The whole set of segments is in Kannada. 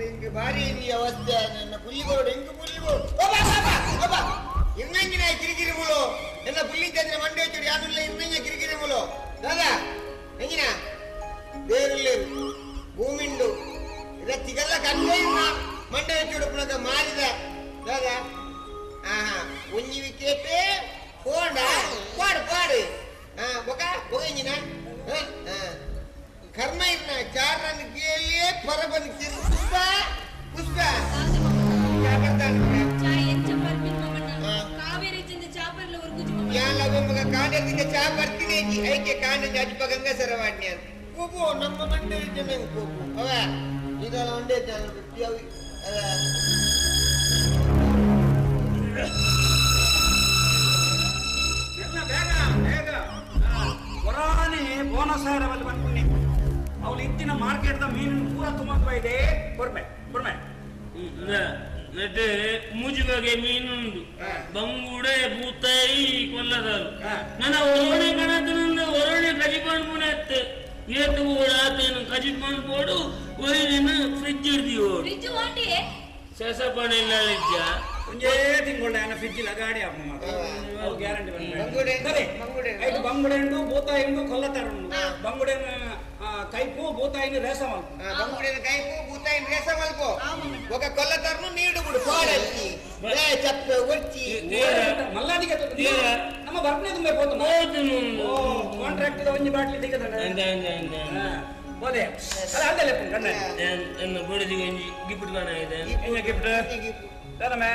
ಇಂಗೆ ಬಾರಿ ಈ ಅವಸ್ಥೆ ನನ್ನ ಪುಲ್ಲಿಗೋಡು ಹೆಂಗೆ ಪುಲ್ಲಿಗೋಡು ಇನ್ನಂಗಿನ ಕಿರಿಕಿರಿ ಮುಳು ಎಲ್ಲ ಪುಲ್ಲಿದ್ದಂದ್ರೆ ಮಂಡೆ ಹಚ್ಚೋಡಿ ಯಾವಿಲ್ಲ ಇನ್ನಂಗೆ ಕಿರಿಕಿರಿ ಮುಳು ದಾದಾ ಹೆಂಗಿನ ಬೇರೆಲ್ಲೇರು ಭೂಮಿಂಡು ಇದಕ್ಕಿಗೆಲ್ಲ ಕಣ್ಣೇ ಇಲ್ಲ ಮಂಡೆ ಹಚ್ಚೋಡು ಮಾರಿದ ದಾದಾ ಒಂಜಿ ವಿಕೆಟ್ ಹೋಂಡ ಪಾಡು ಪಾಡು ಬೊಕ ಬೊಗಂಜಿನ ಕರ್ಮ ಇನ್ನ 4 ರನ್ ಗೆಲ್ಲಿಯೇ ಪರಬನ್ ಕಿರು ಪುಷ್ಪ ಪುಷ್ಪ ಕಾಂಡದಿಂದ ಚಾ ಬರ್ತೀನಿ ಐಕೆ ಕಾಂಡ ಅಜ್ಪ ಗಂಗಾ ಸರವಾಡ್ನಿ ಅಂತ ಕೂಗು ನಮ್ಮ ಮಂಡೆ ಜನ ಕೂಗು ಅವ ಇದೆಲ್ಲ ಒಂದೇ ಜನ ಹೊರಾನೆ ಬೋನಸ್ ಅವಲ್ಲಿ ಬಂದ್ಕೊಂಡಿ ಅವಳು ಇತ್ತಿನ ಮಾರ್ಕೆಟ್ದ ಮೀನು ಪೂರ ತುಂಬ ಇದೆ ಕೊಡ್ಮೆ ಕೊಡ್ಮೆ ನಟೆ ಮುಜುಗಗೆ ಮೀನುಂಡು ಬಂಗುಡೆ ಬೂತಾಯಿ ಕೊಲ್ಲದರು ನನ್ನ ಒರವಣೆ ಕಣತನಿಂದ ಒರವಣೆ ಕಜಿಕೊಂಡು ಮುನೆತ್ತೆ ಏತು ಓಡಾತೇನು ಕಜಿಕೊಂಡು ಬೋಡು ಒಯ್ದಿನ ಫ್ರಿಜ್ ಇರ್ದಿ ಓಡು ಸೆಸಪಣೆ ಇಲ್ಲ ಲಿಜ್ಜ ಒಂದೇ ತಿಂಗಳ ಫ್ರಿಜ್ ಇಲ್ಲ ಗಾಡಿ ಗ್ಯಾರಂಟಿ ಐದು ಬಂಗುಡೆ ಉಂಡು ಬೂತಾಯಿ ಉಂಡು ಕೊಲ್ಲತ್ತಾರ ಉಂಡು ಬಂಗುಡೆ ಕೈಪು ಬೂತಾಯಿನ ರೇಸ ಮಲ್ಪು ಬಂಗುಡೆನ ಕೈಪು ಬೂತಾಯಿನ ರೇಸ ಮಲ್ಪು ఒక కొల్లతరను నీడు గుడు కోడల్కి ఏ చప్ప వచ్చి మల్లాదికి ನಮ್ಮ ಬರ್ಪನೆ ತುಂಬೆ ಹೋತು ಓ ಕಾಂಟ್ರಾಕ್ಟ್ ಇದ ಒಂಜಿ ಬಾಟ್ಲಿ ದಿಗದನ ಹೋದೆ ಅಲ್ಲ ಅದಲ್ಲ ಕಣ್ಣ ಎನ್ನ ಬಡಿದಿ ಒಂಜಿ ಗಿಫ್ಟ್ ಕಾಣ ಇದೆ ಎಂಗ ಗಿಫ್ಟ್ ತರಮೆ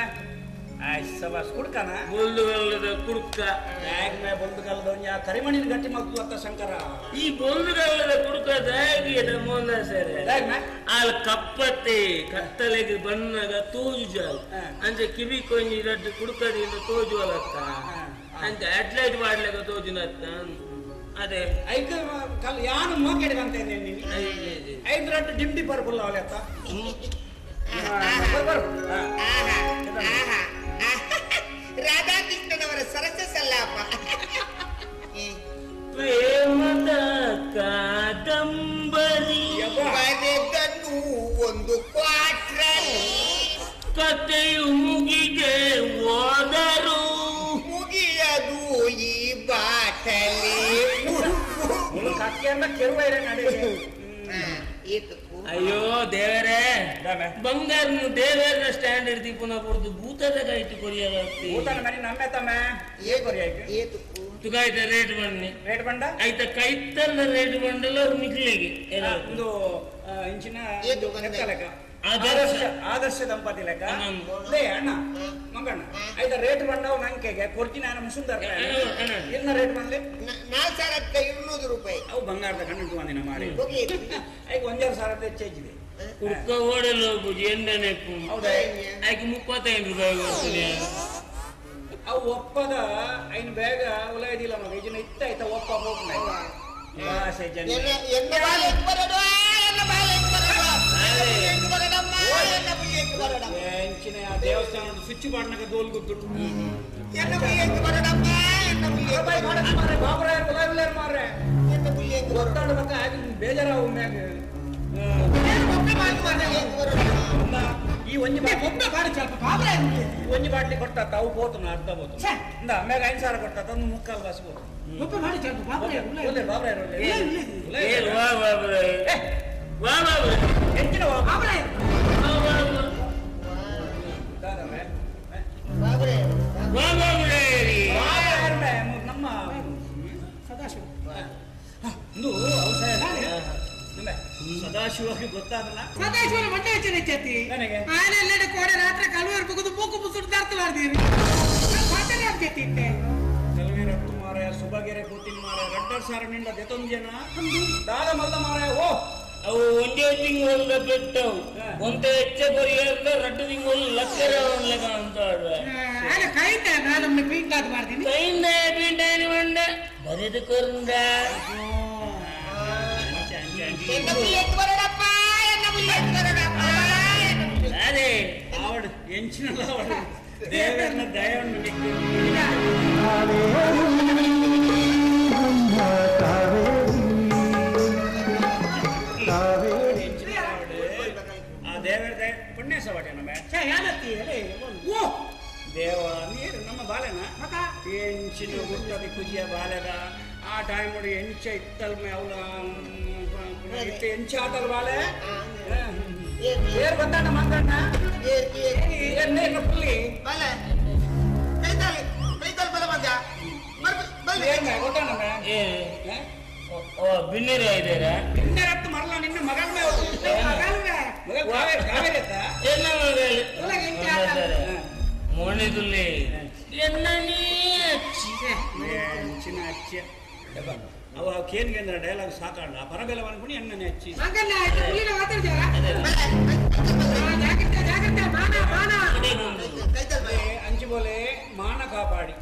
ಆಯ್ ಸಬಾಸ್ ಕುಡ್ಕನ ಬೋಲ್ದುಗಲ್ಲದ ಕುಡ್ಕ ಬ್ಯಾಗ್ ಮೇ ಬೋಲ್ದುಗಲ್ಲದ ಒಂಜಿ ಕರಿಮಣಿನ ಗಟ್ಟಿ ಮಗ್ಗು ಅತ್ತ ಶಂಕರ ಈ ಬೋಲ್ದುಗಲ್ಲದ ಕುಡ್ಕ ದಾಗಿ ನಮೋನ ಸರ್ ಬ್ಯಾಗ್ ಮೇ ಆಲ್ ಕಪ್ಪತ್ತೆ ಕತ್ತಲೆಗೆ ಬಣ್ಣಗ ತೋಜು ಜಾಲ್ ಅಂಚೆ ಕಿವಿ ಕೊಂಜಿ ರಡ್ಡು ಕುಡ್ಕದಿಂದ ತೋಜು ಅಲತ್ತ ಅಂಚೆ ಅಟ್ಲೈಟ್ ಮಾಡ್ಲಿಕ್ಕೆ ತೋಜುನತ್ತ ಅದೇ ಐಕ ಕಲ್ ಯಾನು ಮೋಕೆಡ್ ಅಂತ ನೀನು ಐದು ರಡ್ಡು ಡಿಮ್ಡಿ ಪರ್ಪುಲ್ಲ ಅವಲತ್ತ ರಾಧಾಕೃಷ್ಣನವರ ಸರಸ ಸಲ್ಲಾಪ ಪ್ರೇಮದ ಕಾದಂಬರಿ ಬರೆದನು ಒಂದು ಕ್ವಾಟ್ರಲ್ಲಿ ಕಥೆಯು ಮುಗಿದೆ ಓದರು ಮುಗಿಯದು ಈ ಬಾಟಲಿ ಅಯ್ಯೋ ದೇವರೇ ಬಂಗಾರನು ದೇವರ ಸ್ಟ್ಯಾಂಡ್ ಇರ್ತಿ ಪುನಃ ಕೊಡ್ದು ಭೂತದ ಕೈತು ಕೊರಿಯಾಗ್ತಿ ನಮ್ಮೆ ತಮ್ಮ ತುಗಾಯ್ತ ರೇಟ್ ಬನ್ನಿ ರೇಟ್ ಬಂಡ ಆಯ್ತ ಕೈತಲ್ಲ ರೇಟ್ ಬಂಡಲ್ಲ ಅವ್ರು ಮಿಕ್ಲಿಗೆ ಒಂದು ಇಂಚಿನ ಲೆಕ್ಕ ಆದರ್ಶ ದಂಪತಿ ಲೆಕ್ಕ ಅಣ್ಣ ಮಗಣ್ಣ ಐದ ರೇಟ್ ಬಂದವು ನಂಕೆಗೆ ಕೊಡ್ತೀನಿ ನಾನು ಮುಸುಂದರ್ ಇನ್ನ ರೇಟ್ ಬಂದ್ಲಿ 4,200 ರೂಪಾಯಿ ಅವು ಬಂಗಾರದ ಕಣ್ಣು ಬಂದಿನ ಮಾಡಿ ಐದು 1,000 ಹೆಚ್ಚಿದೆ ಕುಡ್ಕ ಓಡಲು ಹೋಗುದು ಎಂಡನೆ ಹೌದಾ ಆಯ್ಕೆ 35 ರೂಪಾಯಿ ಕೊಡ್ತೀನಿ ಅವು ಒಪ್ಪದ ಐನ್ ಬೇಗ ಉಲಾಯ್ದಿಲ್ಲ ಮಗ ಇದನ್ನ ಇತ್ತ ಆಯ್ತಾ ಒಪ್ಪ ಎಂಚಿನ ದೇವಸ್ಥಾನ ಸ್ವಿಚ್ ಬಾಡ್ನಾಗ ದೋಲ್ ಗೊತ್ತು ಬಾಬರಾಯರ್ ಗುಲಾಬಿಲಾರ್ ಮಾರ್ರೆ ಗೊತ್ತಾಡ ಮಕ್ಕ ಬೇಜಾರಾವು ಮ್ಯಾಗ ಈ ಒಂಜಿ ಬಾಟ್ಲಿ ಕೊಡ್ತಾ ಅವು ಬೋತು ಅರ್ಧ ಬೋತು ಮ್ಯಾಗ 5,000 ಕೊಡ್ತಾ ತಂದು 3/4 ಬಸ್ ಬೋತು ನಮ್ಮ ಸದಾಶಿವ ಸದಾಶಿವಕ್ಕೆ ಗೊತ್ತಾದಲ್ಲ ಸದಾಶಿವನ ಮಂಡೆ ಹೆಚ್ಚಿನ ಚತಿ ಆನೆಲ್ಲ ಕೋಡೆ ರಾತ್ರಿ ಕಲ್ವರ್ ಬುಗುದು ಮೂಕು ಮುಸುಡು ದಾರ್ತಲಾರ್ದೀರಿ ಮಾತಾಡಿ ಆಗ್ತೈತಿ ಕಲ್ವೀರ ಹತ್ತು ಮಾರಾಯ ಸುಬಗೆರೆ ಕೂತಿನ ಮಾರಾಯ ರಡ್ಡರ್ ಸಾರನಿಂದ ದೆತೊಂದು ಜನ ದಾದ ಮಲ್ಲ ಮಾರಾಯ ಓ ಅವು ಒಂದೇ ತಿಂಗಳು ಬಿಟ್ಟವು ಒಂದೇ ಹೆಚ್ಚೆ ಕೊರಿಯರ್ದ 2 ತಿಂಗಳು ಲಕ್ಷರ ಲೆಕ್ಕ ಅಂತ ಅಲ್ಲ ಕೈತ ನಾನು ಪೀಂಗಾದ ಮಾಡ್ತೀನಿ ಕೈಂದ ಪೀಂಟಾನಿ ಮಂಡ ಬರೆದು ಕೊಂಡ ಅದೇ ಆವಡು ಎಂಚಿನಲ್ಲ ಅವಳು ದೇವರನ್ನ ದಯವನ್ನು ಆ ಎಂಚಿನ ಗುಟ್ಟದಿ ಕುಜಿಯ ಬಾಲೆಗ ಆ ಟೈಮ್ ನೋಡಿ ಎಂಚ ಇತ್ತಲ್ ಅವಳ ಎಂಚ ಆತಲ್ ಬಾಲೆ ಏರ್ ಬಂದಣ್ಣ ಮಂಗಣ್ಣ ಏನೇನು ಪುಲ್ಲಿ ಬಿನ್ನೇರಿ ಇದ್ದೀರಾ ಬಿನ್ನೇರತ್ತು ಮರಲ್ಲ ನಿನ್ನ ಮಗಳ ಮೋಣಿದುಲ್ಲಿ ಅವ ಕೇನ್ಗೆ ಡೈಲಾಗ್ ಸಾಕಾಂಡ ಪರಬೆಲ್ಲ ಅನ್ಕೊಂಡು ಎಣ್ಣೆ ಹಚ್ಚಿ ಅಂಚಿಬೋಲೆ ಮಾನ ಕಾಪಾಡಿ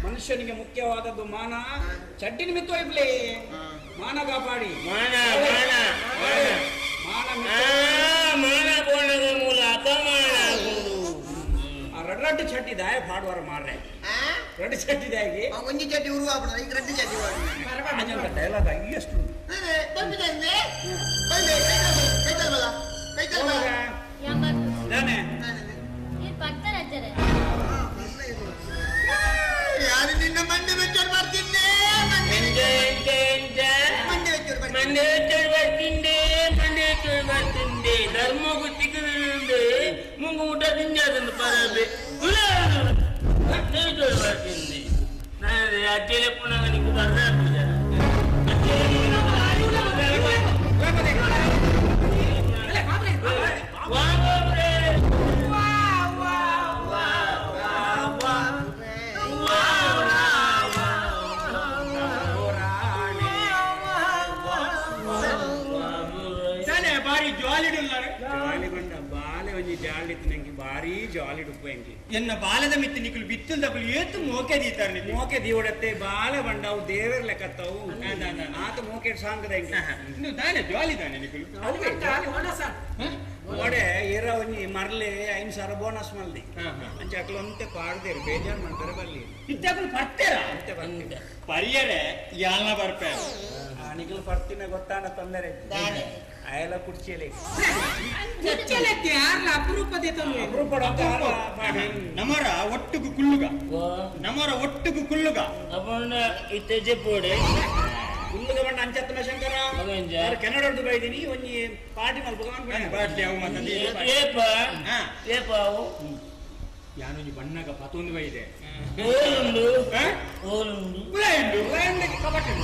ಮನುಷ್ಯನಿಗೆ ಮುಖ್ಯವಾದದ್ದು ಮಾನ ಚಡ್ಡಿ ನಿಮಿತ್ತ ಇಬ್ಲಿ ಮಾನ ಕಾಪಾಡಿ ಮಾನ ಮಾನ ಮಾನ ಬೋಣದ ಮೂಲ ಅಪಮಾನ ರಡ್ಡು ಚಡ್ಡಿ ದಾಯ ಪಾಡುವಾರ ಮಾರ್ರೆ ರಡ್ಡು ಚಡ್ಡಿ ದಾಗಿ ಒಂಜಿ ಚಡ್ಡಿ ಉರುವಾಪಣ ಈಗ ರಡ್ಡು ಚಡ್ಡಿ ಡೈಲಾಗ್ ಎಷ್ಟು ಯಾರು ನಿನ್ನ ಮಂಡೆ ವೆಚ್ಚರ್ ಮಾಡ್ತಿದ್ದೆ ಮಂಡೆ ಬರ್ತಿಂದೆ ಧರ್ಮ ಗೊತ್ತಿಕ್ಕದೆ ಮುಂಗು ಊಟ ತಿಂಜಾದಂದು ಪರಬೆ ಬರ್ತಿಂದೆ ನಾನು ಅಜ್ಜೆಲೆ ಪುನಃ ನಿಂಗೆ ಬರ್ದಾಡ್ತಿದ್ದ ಭಾರಿ ಜಾಲಿ ಡುಪ್ಪು ಎಂಕಿ ಎನ್ನ ಬಾಲದ ಮಿತ್ತು ನಿಕಲು ಬಿತ್ತಲ್ ದಕ್ಕಲು ಏತು ಮೋಕೆ ದೀತಾರೆ ಮೋಕೆ ದೀವಡತ್ತೆ ಬಾಲ ಬಂಡವು ದೇವರ ಲೆಕ್ಕತ್ತವು ಆತ ಮೋಕೆ ಸಾಂಗದ ನೀವು ತಾನೆ ಜಾಲಿ ತಾನೆ ನಿಕಲು ಓಡೆ ಏರ ಒಂಜಿ ಮರ್ಲೆ 5,000 ಬೋನಸ್ ಮಲ್ದಿ ಅಂಚೆ ಅಕ್ಲು ಅಂತೆ ಪಾಡ್ದೇರು ಬೇಜಾರು ಮಾಡ್ತಾರೆ ಬರ್ಲಿ ಇದ್ದಾಗಲು ಬರ್ತೀರಾ ಅಂತೆ ಬರ್ತಿದ್ದೆ ಪರಿಯರೆ ಯಾಲ್ನ ಬರ್ಪೇ ನಿಕಲು ಬರ್ತಿನ ಗೊತ್ತಾಣ ತೊಂದರೆ ಅಯಲ ಕುರ್ಚಿಯಲ್ಲಿ ನಮರ ಒಟ್ಟುಗು ಕುಳ್ಳುಗ ನಮರ ಒಟ್ಟುಗು ಕುಳ್ಳುಗ ಅಪಣ್ಣ ಇತ್ತೆ ಜೆಪ್ಪೋಡೆ ಕುಳ್ಳುಗ ಬಂಡ ಅಂಚತ್ತನ ಶಂಕರ ಕೆನಡದ್ದು ಬೈದಿನಿ ಒಂಜಿ ಪಾರ್ಟಿ ಮಲ್ಪಗ ಪಾರ್ಟಿ ಅವು ಮತ್ತೆ ಏಪ ಅವು ಯಾನೊಂಜಿ ಬಣ್ಣಗ ಪತೊಂದು ಬೈದೆ ಓಲುಂಡು ಓಲುಂಡು ಕಬಡ್ಡಿ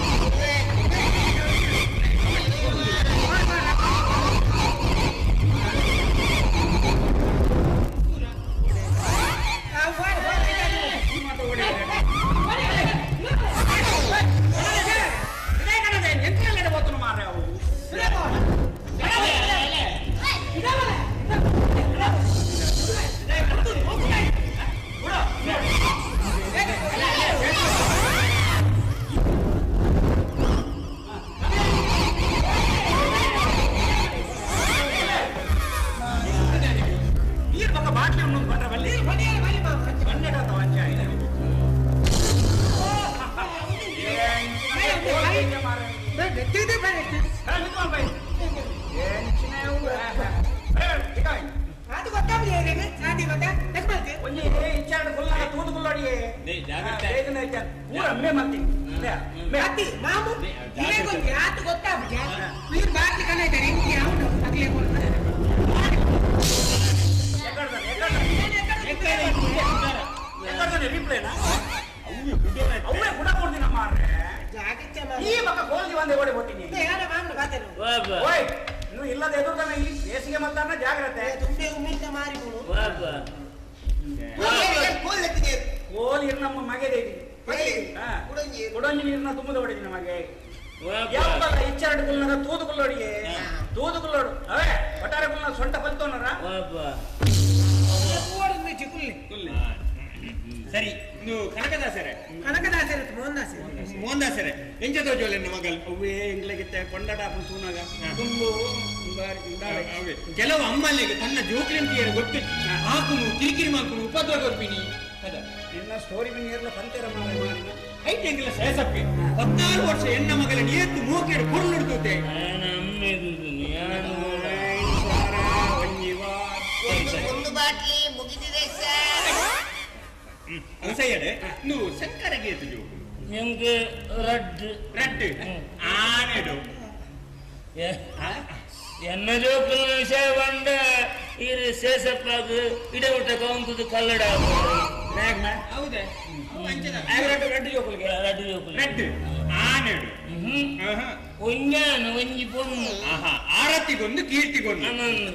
ಇಲ್ಲದೆ ಎದುರ್ತಾನೆ ಬೇಸಿಗೆ ಮಲ್ತಾನ ಜಾಗ್ರತೆ ಕೋಲಿ ನಮ್ಮ ಮಗೆ ಕುಡಂಜಿ ನೀರ್ನ ತುಂಬದ ಹೊಡಿದಿನ ಮಗೆ ಇಚ್ಚಾಡು ಕುಲ್ಲರ ತೂದು ಕುಲ್ಲೋಡಿಗೆ ತೂದು ಕುಲ್ಲೋಡು ಅವೇ ಒಟ್ಟಾರೆ ಕುಲ್ಲ ಸೊಂಟ ಕಲ್ತೋನರ ಸರಿ ನೀವು ಕನಕದಾಸರೇ ಮೋಹನ್ದಾಸರೇ ಎಂಚದ ಜೋಲೆ ಮಗಲ್ ಅವೇ ಇಂಗ್ಲಗಿತ್ತೆ ಕೊಂಡಡ ತೂನಾಗ ತುಂಬು ಕೆಲವು ಅಮ್ಮಲ್ಲಿಗೆ ತನ್ನ ಜೋಕ್ಲಿಂಟಿಯರು ಗೊತ್ತು ಹಾಕುನು ಕಿರಿಕಿರಿ ಮಾಡ್ಕೊಂಡು ಉಪದ್ರವ ಕೊಡ್ತೀನಿ ನಿನ್ನ ಸ್ಟೋರಿ ನೀರ್ಲ ಪಂತೆರ ಮಾಡಿನ ಐಟೆಂಗಿಲ್ಲ ಸೇಸಪ್ಪೆ 16 ವರ್ಷ ಹೆಣ್ಣ ಮಗಲ ನಿಯತ್ತು ಮೂಕೆಡು ಕೊಡ್ನುಡ್ತುತ್ತೆ ಒಂದು ಬಾಟ್ಲಿ ಮುಗಿದಿದೆ ಸರ್ ಅವಸಯ್ಯಡೆ నువ్వు శంకరಗೆ ಎತ್ತು ನಿಮ್ಗೆ ರಡ್ಡು ಆನೆಡು ಎನ್ನ ಜೋಕುಲ ವಿಷಯ ಬಂದ ಇದು ಶೇಷಪ್ಪದು ಇಡೆ ಊಟ ಕೌಂತದ್ದು ಕಲ್ಲಡ ಹೌದೇ ರಡ್ಡು ಜೋಕುಲಿಗೆ ರಡ್ಡು ಆನೆಡು ಒಂಜಾನು ಒಂಜಿ ಪೊಣ್ಣು ಆರತಿಗೊಂದು ಕೀರ್ತಿಗೊಂದು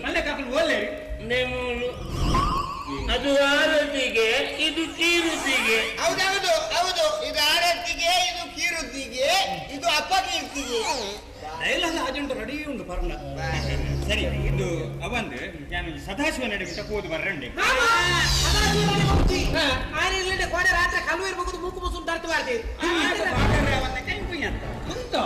ಅಲ್ಲೇ ಕಾಕಲು ಓಲ್ಲೇರಿ ನೇಮೂಲು ಅದು ಆರತಿಗೆ ಇದು ಕೀರುತಿಗೆ. ಹೌದೌದು ಹೌದು, ಇದು ಆರತಿಗೆ, ಇದು ಕೀರುತಿಗೆ, ಇದು ಅಪ್ಪ ಕೀರ್ತಿಗೆ. ಡೈಲಾಗ್ ಆಜುಂಟು ರೆಡಿ ಉಂಟು ಪರ್ಣ. ಸರಿ ಇದು ಅವಂದು ನಾನು ಸದಾಶಿವ ನಡುವಿಂಟ ಹೋದು ಬರ್ರಂಡೆ ಕೋಡೆ ರಾತ್ರಿ ಕಲ್ಲು ಇರ್ಬೇಕು ಮೂಕು ಮುಸುಂಟು ಅರ್ಥ ಮಾಡ್ತೀವಿ ಅವನ್ನ ಕೈಪುಯ್ಯ ಅಂತ ಉಂಟು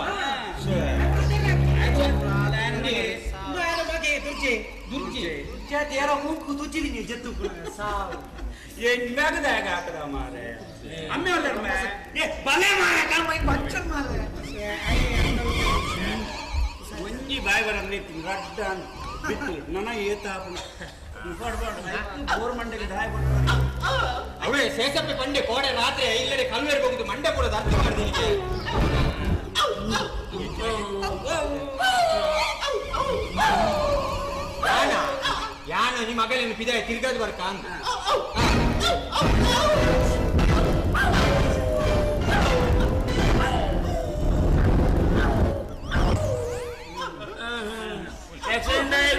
ಮೂಕು ತುಚ್ಚಿಲಿ ನೀವು ಜತ್ತು ಎಣ್ಣಾಗದಾಗ ಹಾಕದ ಮಾರೆ ಅಮ್ಮೆ ಬಲೆ ಮಾರ ಒಂಜಿ ಬಾಯಿ ಬರಲಿ ರಡ್ಡ ಬಿಟ್ಟು ನನ್ನ ಏತಾಪನ ಗೋರ್ಮಂಡೆಗೆ ದಾಯ ಅವೇ ಶೇಷಪ್ಪೆ ಪಂಡೆ ಕೋಡೆ ರಾತ್ರಿ ಇಲ್ಲದೆ ಕಲ್ವೇರ್ ಹೋಗುದು ಮಂಡೆ ಕೂಡ ಅರ್ಥ ಮಾಡಿದ್ದೀನಿ ಯಾನ ನಿಮ್ಮ ಮಗಲಿನ ಪಿದಾಯ ತಿರ್ಗಾದ ಬರ್ಕ ಅಂತ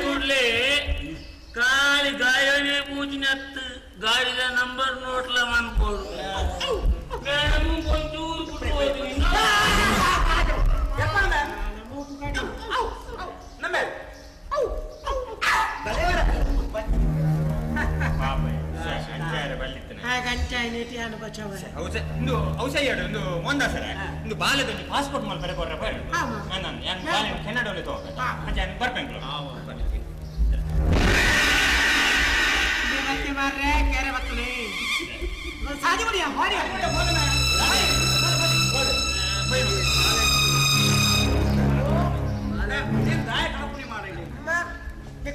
గుడ్లే కాలి గాయనే పూజినత్తు గాడిద నంబర్ నోట్ల అనుకోడు కొంచెం ఊరుకుపోతుంది ಔಸಯ್ಯಾಡು ಒಂದು ಮೊಂದ ಸರ ಒಂದು ಬಾಲ್ಯದಲ್ಲಿ ಪಾಸ್ಪೋರ್ಟ್ ಮಾಡಿ ಬರಕೊಡ್ರೆ ನಾನು ಕೆನಡಲ್ಲಿ ತಗೋಬೇಕು ಬರ್ಬೇಕು ಕೆರೆ ಬರ್ತದೆ ಸಾಧಿ ಮಾಡಿ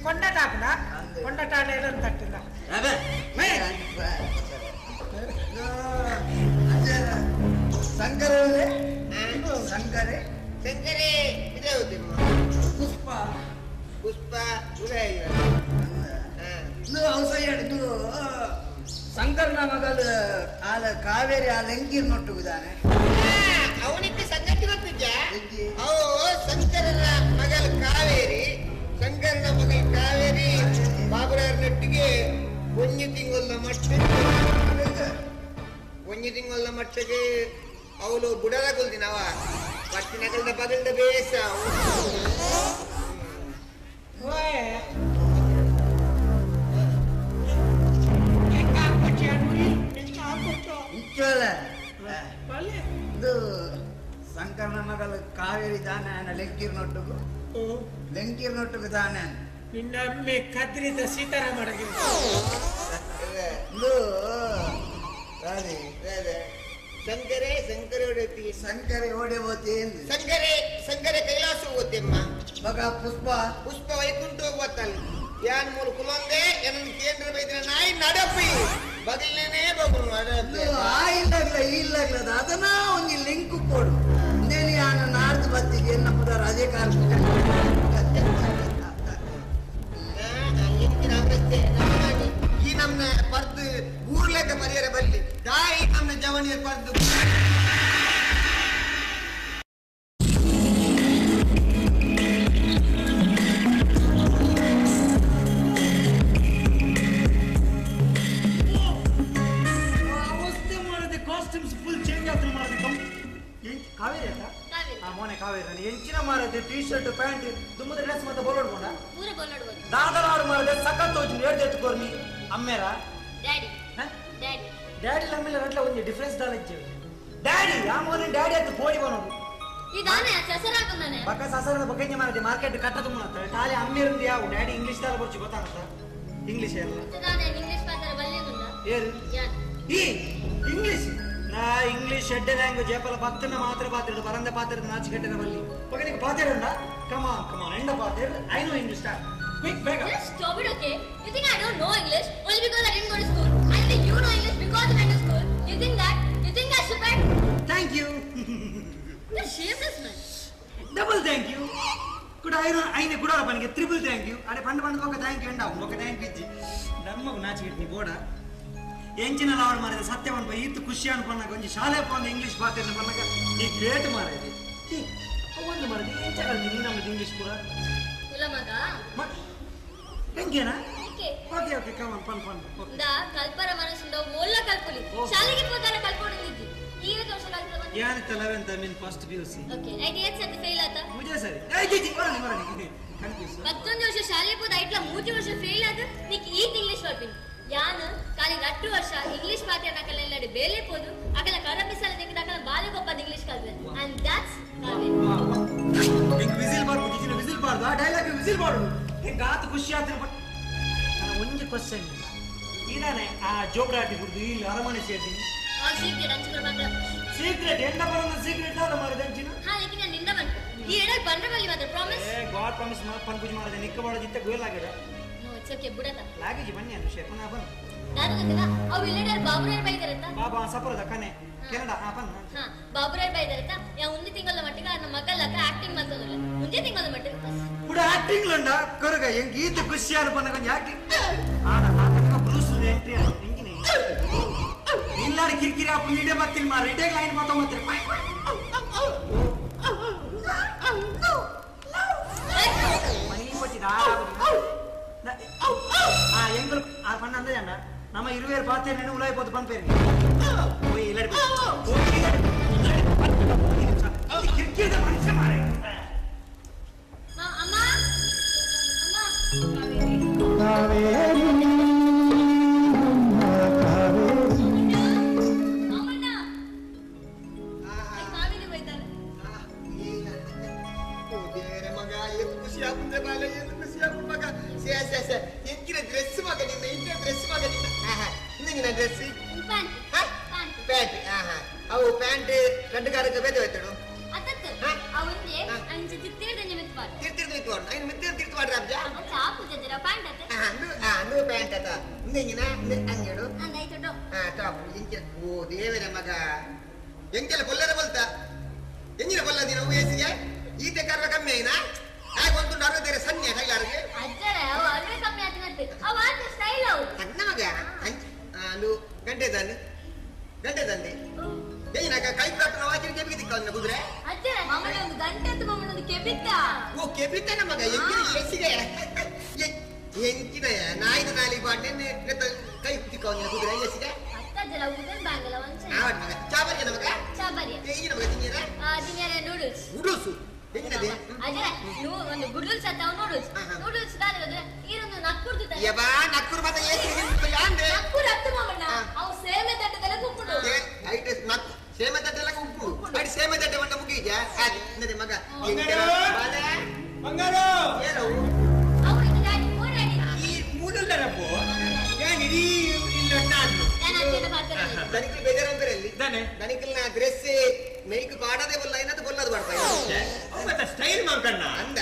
ಕೊಂಡಾಟ ಕೊಂಡಾಟ ತಟ್ಟಿಲ್ಲ ಶಂಕರೇ ಶಂಕರೇ ಶಂಕರೇ ಇದೇ ಪುಷ್ಪ ಪುಷ್ಪ ಶಂಕರನ ಮಗಳು ಆದ ಕಾವೇರಿ ಆದ ಎಂಕೀರ್ ನೊಟ್ಟುಗಿದ್ದಾನೆ ಅವನಿಗೆ ಸಂಗತಿ ಗೊತ್ತಿದ್ದ ಅವು ಶಂಕರನ ಮಗಳು ಕಾವೇರಿ ಶಂಕರನ ಮಗಳು ಕಾವೇರಿ ಬಾಬುರಾರ ನಟ್ಟಿಗೆ ಒಂಜಿ ತಿಂಗಳ ಮಟ್ಟಿಗೆ ಅವಳು ಬುಡದ ಕೊಲ್ದಿನವ ಪಟ್ಟಿನಗಲ್ದ ಬಗಲ್ದ ಬೇಸ ಇದು ಶಂಕರನ ಮಗಳು ಕಾವೇರಿ ದಾನೆ ಲೆಂಕೀರ್ ನೊಟ್ಟುಗು ದಾನೆ ಇನ್ನೊಮ್ಮೆ ಕದ್ರಿದ ಸೀತಾರಾಮ ಶಂಕರೇ ಶಂಕರೇ ಓಡೆ ಹೋತಿ ಶಂಕರೇ ಕೈಲಾಸ ಹೋಗ್ತೆಮ್ಮ ಮಗ ಪುಷ್ಪ ವೈಕುಂಠ ಹೋಗ್ತಲ್ಲ ಯಾನ್ ಮೂರು ಕುಲೊಂದೆ ಎನ್ನ ಕೇಂದ್ರ ಬೈದಿನ ನಾಯಿ ನಡಪಿ ಬಗಲ್ನೇನೆ ಬಗುನು ಇಲ್ಲಾಗ್ಲದ ಅದನ್ನ ಒಂದು ಲಿಂಕ್ ಕೊಡು ನೇನು ಯಾನ ನಾಡ್ದು ಬತ್ತಿಗೆ ನಮ್ಮದ ರಜೆ ಕಾರ್ಮಿಕ ಈ ನಮ್ನ ಪರ್ದು ಊರ್ಲೆಕ್ಕ ಪರಿಯರ ಬಲ್ಲಿ ದಾಯಿ ನಮ್ಮ ಜವನಿಯ ಪರ್ದು ಕಾವೇರಿ ಎಂಚಿನ ಮಾರದೆ ಟಿ ಶರ್ಟ್ ಪ್ಯಾಂಟ್ ದುಮ್ಮದ ಡ್ರೆಸ್ ಮತ್ತೆ ಬೋಲೋಡ್ಕೊಂಡ ದಾದಲಾರು ಮಾರದೆ ಸಖತ್ ಹೋಗಿ ನೇರ್ದೆತ್ತು ಕೊರ್ನಿ ಅಮ್ಮೇರ ಡ್ಯಾಡಿ ಅಮ್ಮೇಲೆ ರಟ್ಲ ಒಂದು ಡಿಫರೆನ್ಸ್ ದಾಳಿಜ್ಜೆ ಡ್ಯಾಡಿ ಆ ಮೋನೆ ಡ್ಯಾಡಿ ಅಂತ ಪೋಡಿ ಬನೋದು ಬಕ್ಕ ಸಸರದ ಬಕ್ಕಂಜೆ ಮಾರದೆ ಮಾರ್ಕೆಟ್ ಕಟ್ಟದು ಮುನತ್ತ ಟಾಲಿ ಅಮ್ಮೇರಿಂದ ಯಾವ ಡ್ಯಾಡಿ ಇಂಗ್ಲಿಷ್ ದಾಲ ಬರ್ಚಿ ಗೊತ್ತಾಗತ್ತ ಇಂಗ್ಲಿಷ್ ಎಲ್ಲ ಏರು ಈ ಇಂಗ್ಲಿಷ್ ನಾ ಇಂಗ್ಲಿಷ್ ಎಡ್ಡೆ ಲ್ಯಾಂಗ್ವೇಜ್ ಏಪಲ ಪತ್ತನ ಮಾತ್ರ ಪಾತ್ರ ಬರಂದ ಪಾತ್ರ ನಾಚಿಕೆಟ್ಟನ ಬಲ್ಲಿ ಪಗನಿಗೆ ಪಾತ್ರ ಉಂಡ ಕಮಾನ್ ಎಂಡ ಪಾತ್ರ I know English start quick ಬೇಗ Just stop it, okay? You think I don't know English only because I didn't go to school? I Only you know English because you went to school. You think that? You think I'm stupid? Thank you. You're shameless man. Double thank you. Could I could have a triple thank you. And a pandamaka thank you and down. Okay, thank you. Dhamma Nachi Boda. ಎಂಚಿನ ಲಾವಣ ಮಾರಿದ ಸತ್ಯವನ್ನು ಬೈ ಇತ್ತು ಖುಷಿ ಅನ್ಕೊಂಡಾಗ ಒಂದು ಶಾಲೆ ಬಂದು ಇಂಗ್ಲಿಷ್ ಮಾತಾಡಿದ ಬಂದಾಗ ಈ ಗ್ರೇಟ್ ಮಾರಿದೆ ಒಂದು ಮಾರಿದೆ ಏಚಾಗಲ್ಲ ನೀನು ನಮ್ಮದು ಇಂಗ್ಲಿಷ್ ಪೂರ ಕುಲ ಮಗ ಹೆಂಗೇನಾ ಓಕೆ ಓಕೆ ಕಮ್ ಆನ್ ಫನ್ ದ ಕಲ್ಪರ ಮನಸ್ಸಿಂದ ಒಳ್ಳೆ ಕಲ್ಪುಲಿ ಶಾಲೆಗೆ ಹೋಗಾರ ಕಲ್ಕೊಂಡಿದ್ದಿ ಈಗ ವರ್ಷ ಕಲ್ಪರ ಯಾನಿತ್ತ 11th mean first PUC okay 98 ಸತಿ ಫೇಲ್ ಆತ ಮುಜೆ ಸರಿ ಏ ಜಿ ಮರನಿ ಕನ್ಫ್ಯೂಸ್ ಮತ್ತೊಂದು ವರ್ಷ ಶಾಲೆ ಹೋದ ಐಟ್ಲ 3 ವರ್ಷ ಫೇಲ್ ಆದ ನೀಕ್ ಈ ಇಂಗ್ಲಿಷ್ ಬರ್ತೀನಿ ಯಾನ ಕಾಲಿ 8 ವರ್ಷ ಇಂಗ್ಲಿಷ್ ಮಾತಾಡಕಲ್ಲ ಎಲ್ಲಡೆ ಬೇಲೆ ಹೋದು ಅಕಲ ಕರಬಿಸಲ ದಿಕ್ಕದಕಲ ಬಾಲೆ ಗೊಪ್ಪದ ಇಂಗ್ಲಿಷ್ ಕಲ್ತೆ ಅಂಡ್ ದಟ್ಸ್ ಕಾವಿನ್ ನಿಂಗೆ ವಿಸಿಲ್ ಬಾರ್ ಕುದಿನ ವಿಸಿಲ್ ಬಾರ್ದು ಆ ಡೈಲಾಗ್ ವಿಸಿಲ್ ಬಾರ್ದು ಹಿಂಗ ಆತ ಖುಷಿ ಆತ ಬಟ್ ನಾನು ಒಂದು ಕ್ವೆಶ್ಚನ್ ಇದಾನೆ ಆ ಜೋಬ್ರಾಟಿ ಬಿಡ್ದು ಇಲ್ಲಿ ಅರಮನೆ ಸೇರ್ತೀನಿ ಆ ಸೀಕ್ರೆಟ್ ಅಂಚನ ಬಂದ ಸೀಕ್ರೆಟ್ ಎಂದ ಬರೋಣ ಸೀಕ್ರೆಟ್ ಆದ ಮಾರದೆ ಅಂಚಿನ ಹಾ ಲೇಕಿನ ನಿಂದ ಬಂತು ಈ ಎಡ ಬಂದ್ರೆ ಬಲ್ಲಿ ಮಾತ್ರ ಪ್ರಾಮಿಸ್ ಏ ಗಾಡ್ ಪ್ರಾಮಿಸ್ ಮಾ ಪನ್ ಪೂಜೆ ಮಾಡದೆ ನಿಕ್ಕ ಬಾಳದಿತ್ತ ಗೋಲ್ ಆಗಡ ನೋ ಇಟ್ಸ್ ಓಕೆ ಬುಡತ ಲಾಗೇಜ್ ಬನ್ನಿ ಅನು ಶೇ ಪುನಃ ಬನ್ ನಾನು ಗೊತ್ತಿಲ್ಲ ಅವು ಇಲ್ಲಡರ್ ಬಾಬುರಾಯ್ ಬೈದರಂತ ಬಾಬಾ ಸಪರದ ಕನೆ ಕೆನಡಾ ಆ ಬನ್ ಹಾ ಬಾಬುರಾಯ್ ಬೈದರಂತ ಯಾ ಒಂದು ತಿಂಗಳ ಮಟ್ಟಿಗೆ ನಮ್ಮ ಮಕ್ಕಳಕ್ಕ ಆಕ್ಟಿಂಗ್ ಮಾಡ್ತದಲ್ಲ ಮುಂದೆ ತಿಂಗಳ ಮಟ್ಟಿಗೆ ಕೂಡ ಆಕ್ಟಿಂಗ್ ಲಂಡ ಕರಗ ಹೆಂಗ ಈತ ಖುಷಿ ಆದ ಬಂದಾಗ ಒಂದು ಆಕ್ಟಿಂಗ್ ಆಡ ಆತಕ ಬ್ರೂಸ್ ಎಂಟ್ರಿ ಹೆಂಗಿನೇ ಇಲ್ಲಾಡ ಕಿರಿಕಿರಿ ಆ ಪುಲಿಡೆ ಬರ್ತೀನಿ ಮಾರ ಇಡೆ ಲೈನ್ ಮಾತ ಮತ್ತೆ ಮನಿ ಕೊಟ್ಟಿದ ಆ ಎಂಗಲ್ ಆ ಪಣ್ಣ ಅಂದ ಜಂಡ ನಮ್ಮ ಇರುವೇರು ಪಾತೆ ನೆನು ಉಲಾಯಿ ಪೋದು ಬಂಪೇರಿ ಓಯ್ ಇಲ್ಲಡಿ ಕಿರಿಕಿರಿದ ಮನುಷ್ಯ ಮಾರೆ ಅಮ್ಮ ಅಮ್ಮ ಅವು ಪ್ಯಾಂಟ್ ಗಂಟಗಾರಕ್ಕೆ ಬೇದ ಹೋಯ್ತಾಡು ಅತ್ತತ್ತು ಅವನ್ಗೆ ಅಂಚೆ ತಿರ್ತಿರ್ದಂಗೆ ಮೆತ್ವಾಡು ತಿರ್ತಿರ್ದು ಇತ್ವಾಡು ಐನು ಮಿತ್ತಿರ್ ತಿರ್ತು ಮಾಡ್ರ ಅಬ್ಜ ಚಾಪು ಜದರ ಪ್ಯಾಂಟ್ ಅತ್ತ ನೀವು ಪ್ಯಾಂಟ್ ಅತ ಹಿಂಗಿನ ಅಂಗೇಡು ಅಂದಾಯ್ತು ಟಾಪ್ ಇಂಚ ಓ ದೇವರ ಮಗ ಎಂಕೆಲ್ಲ ಕೊಲ್ಲರ ಬಲ್ತ ಎಂಜಿನ ಕೊಲ್ಲದಿ ನಾವು ಏಸಿಗೆ ಈತೆ ಕರ್ವ ಕಮ್ಮಿ ಐನಾ ಹಾಗೆ ಒಂದು ಅರವತ್ತೇರ ಸನ್ನೆ ಕೈಲಾರಿಗೆ ಅಜ್ಜರ ಅವ ಅಲ್ವೇ ಕಮ್ಮಿ ಆತನತ್ತೆ ಅವ ಆತ ಸ್ಟೈಲ್ ಅವು ಸಣ್ಣ ಮಗ ಅದು ಗಂಟೆ ದಂಡಿ ಏನಾಗ ಕೈ ಪ್ರಾರ್ಥನೆ ವಾಚಿನ ಕೆಬಿಗೆ ದಿಕ್ಕವನ್ನ ಕುದುರೆ ಅಜ್ಜರ ಮಾಮನ ಒಂದು ಗಂಟೆ ಅಂತ ಮಾಮನ ಒಂದು ಕೆಬಿತ್ತ ಓ ಕೆಬಿತ್ತನ ಮಗ ಎಂಕಿನ ಎಸಿಗೆ ಎಂಕಿನ ನಾಯಿನ ನಾಲಿ ಬಾಟೆ ಕೈ ದಿಕ್ಕವನ್ನ ಕುದುರೆ ಎಸಿಗೆ ಅಜ್ಜರ ಉದನ್ ಬಾಂಗಲ ಒಂಚ ಆವಟ್ ಮಗ ಚಾಬರಿಯ ಮಗ ಚಾಬರಿಯ ಏಗಿನ ಮಗ ತಿಂಗಿರ ತಿಂಗಾರ ನೂಡಲ್ಸ್ ಹೆಂಗಿನದೆ ಅಜ್ಜರ ನೀವು ಒಂದು ನೂಡಲ್ಸ್ ಅಂತ ನೂಡಲ್ಸ್ ದಾದ್ರೆ ಈರೊಂದು ನಕ್ಕುರ್ದು ಯಬಾ ನಕ್ಕುರ್ ಮತ್ತೆ ಏಸಿ ಯಾಂದೆ ನಕ್ಕುರ್ ಅತ್ತ ಮಾಮಣ್ಣ ಅವು ಸೇಮೆ ತಟ್ಟದಲ್ಲ ಕುಪ್ಪುಡು ಐಟ್ ನಕ್ಕು ಸೇಮೆ ತಟ್ಟೆಲ್ಲ ಉಪ್ಪು ಐಟ್ ಸೇಮೆ ತಟ್ಟೆ ಬಂದ ಮುಗಿಜ ಹಾಗೆ ನದೆ ಮಗ ಬಂಗಾರು ಏನೋ ಅವರು ಇದು ಗಾಡಿ ಓಡಾಡಿ ಈ ಮೂಲಲ್ಲರಪ್ಪು ಏನು ಇಡೀ ಇಲ್ಲ ನಾನು ನಾನು ಅಜ್ಜನ ಮಾತಾಡ್ತೀನಿ ದನಿಕಲ್ ಬೇಜಾರಂತರಲ್ಲಿ ದಾನೆ ದನಿಕಲ್ ನಾ ಡ್ರೆಸ್ ಮೇಕ್ ಪಾಡದೆ ಬಲ್ಲ ಏನದು ಬಲ್ಲದು ಮಾಡ್ತಾ ಮತ್ತೆ ಸ್ಟೈಲ್ ಮಂಕಣ್ಣ ಅಂದ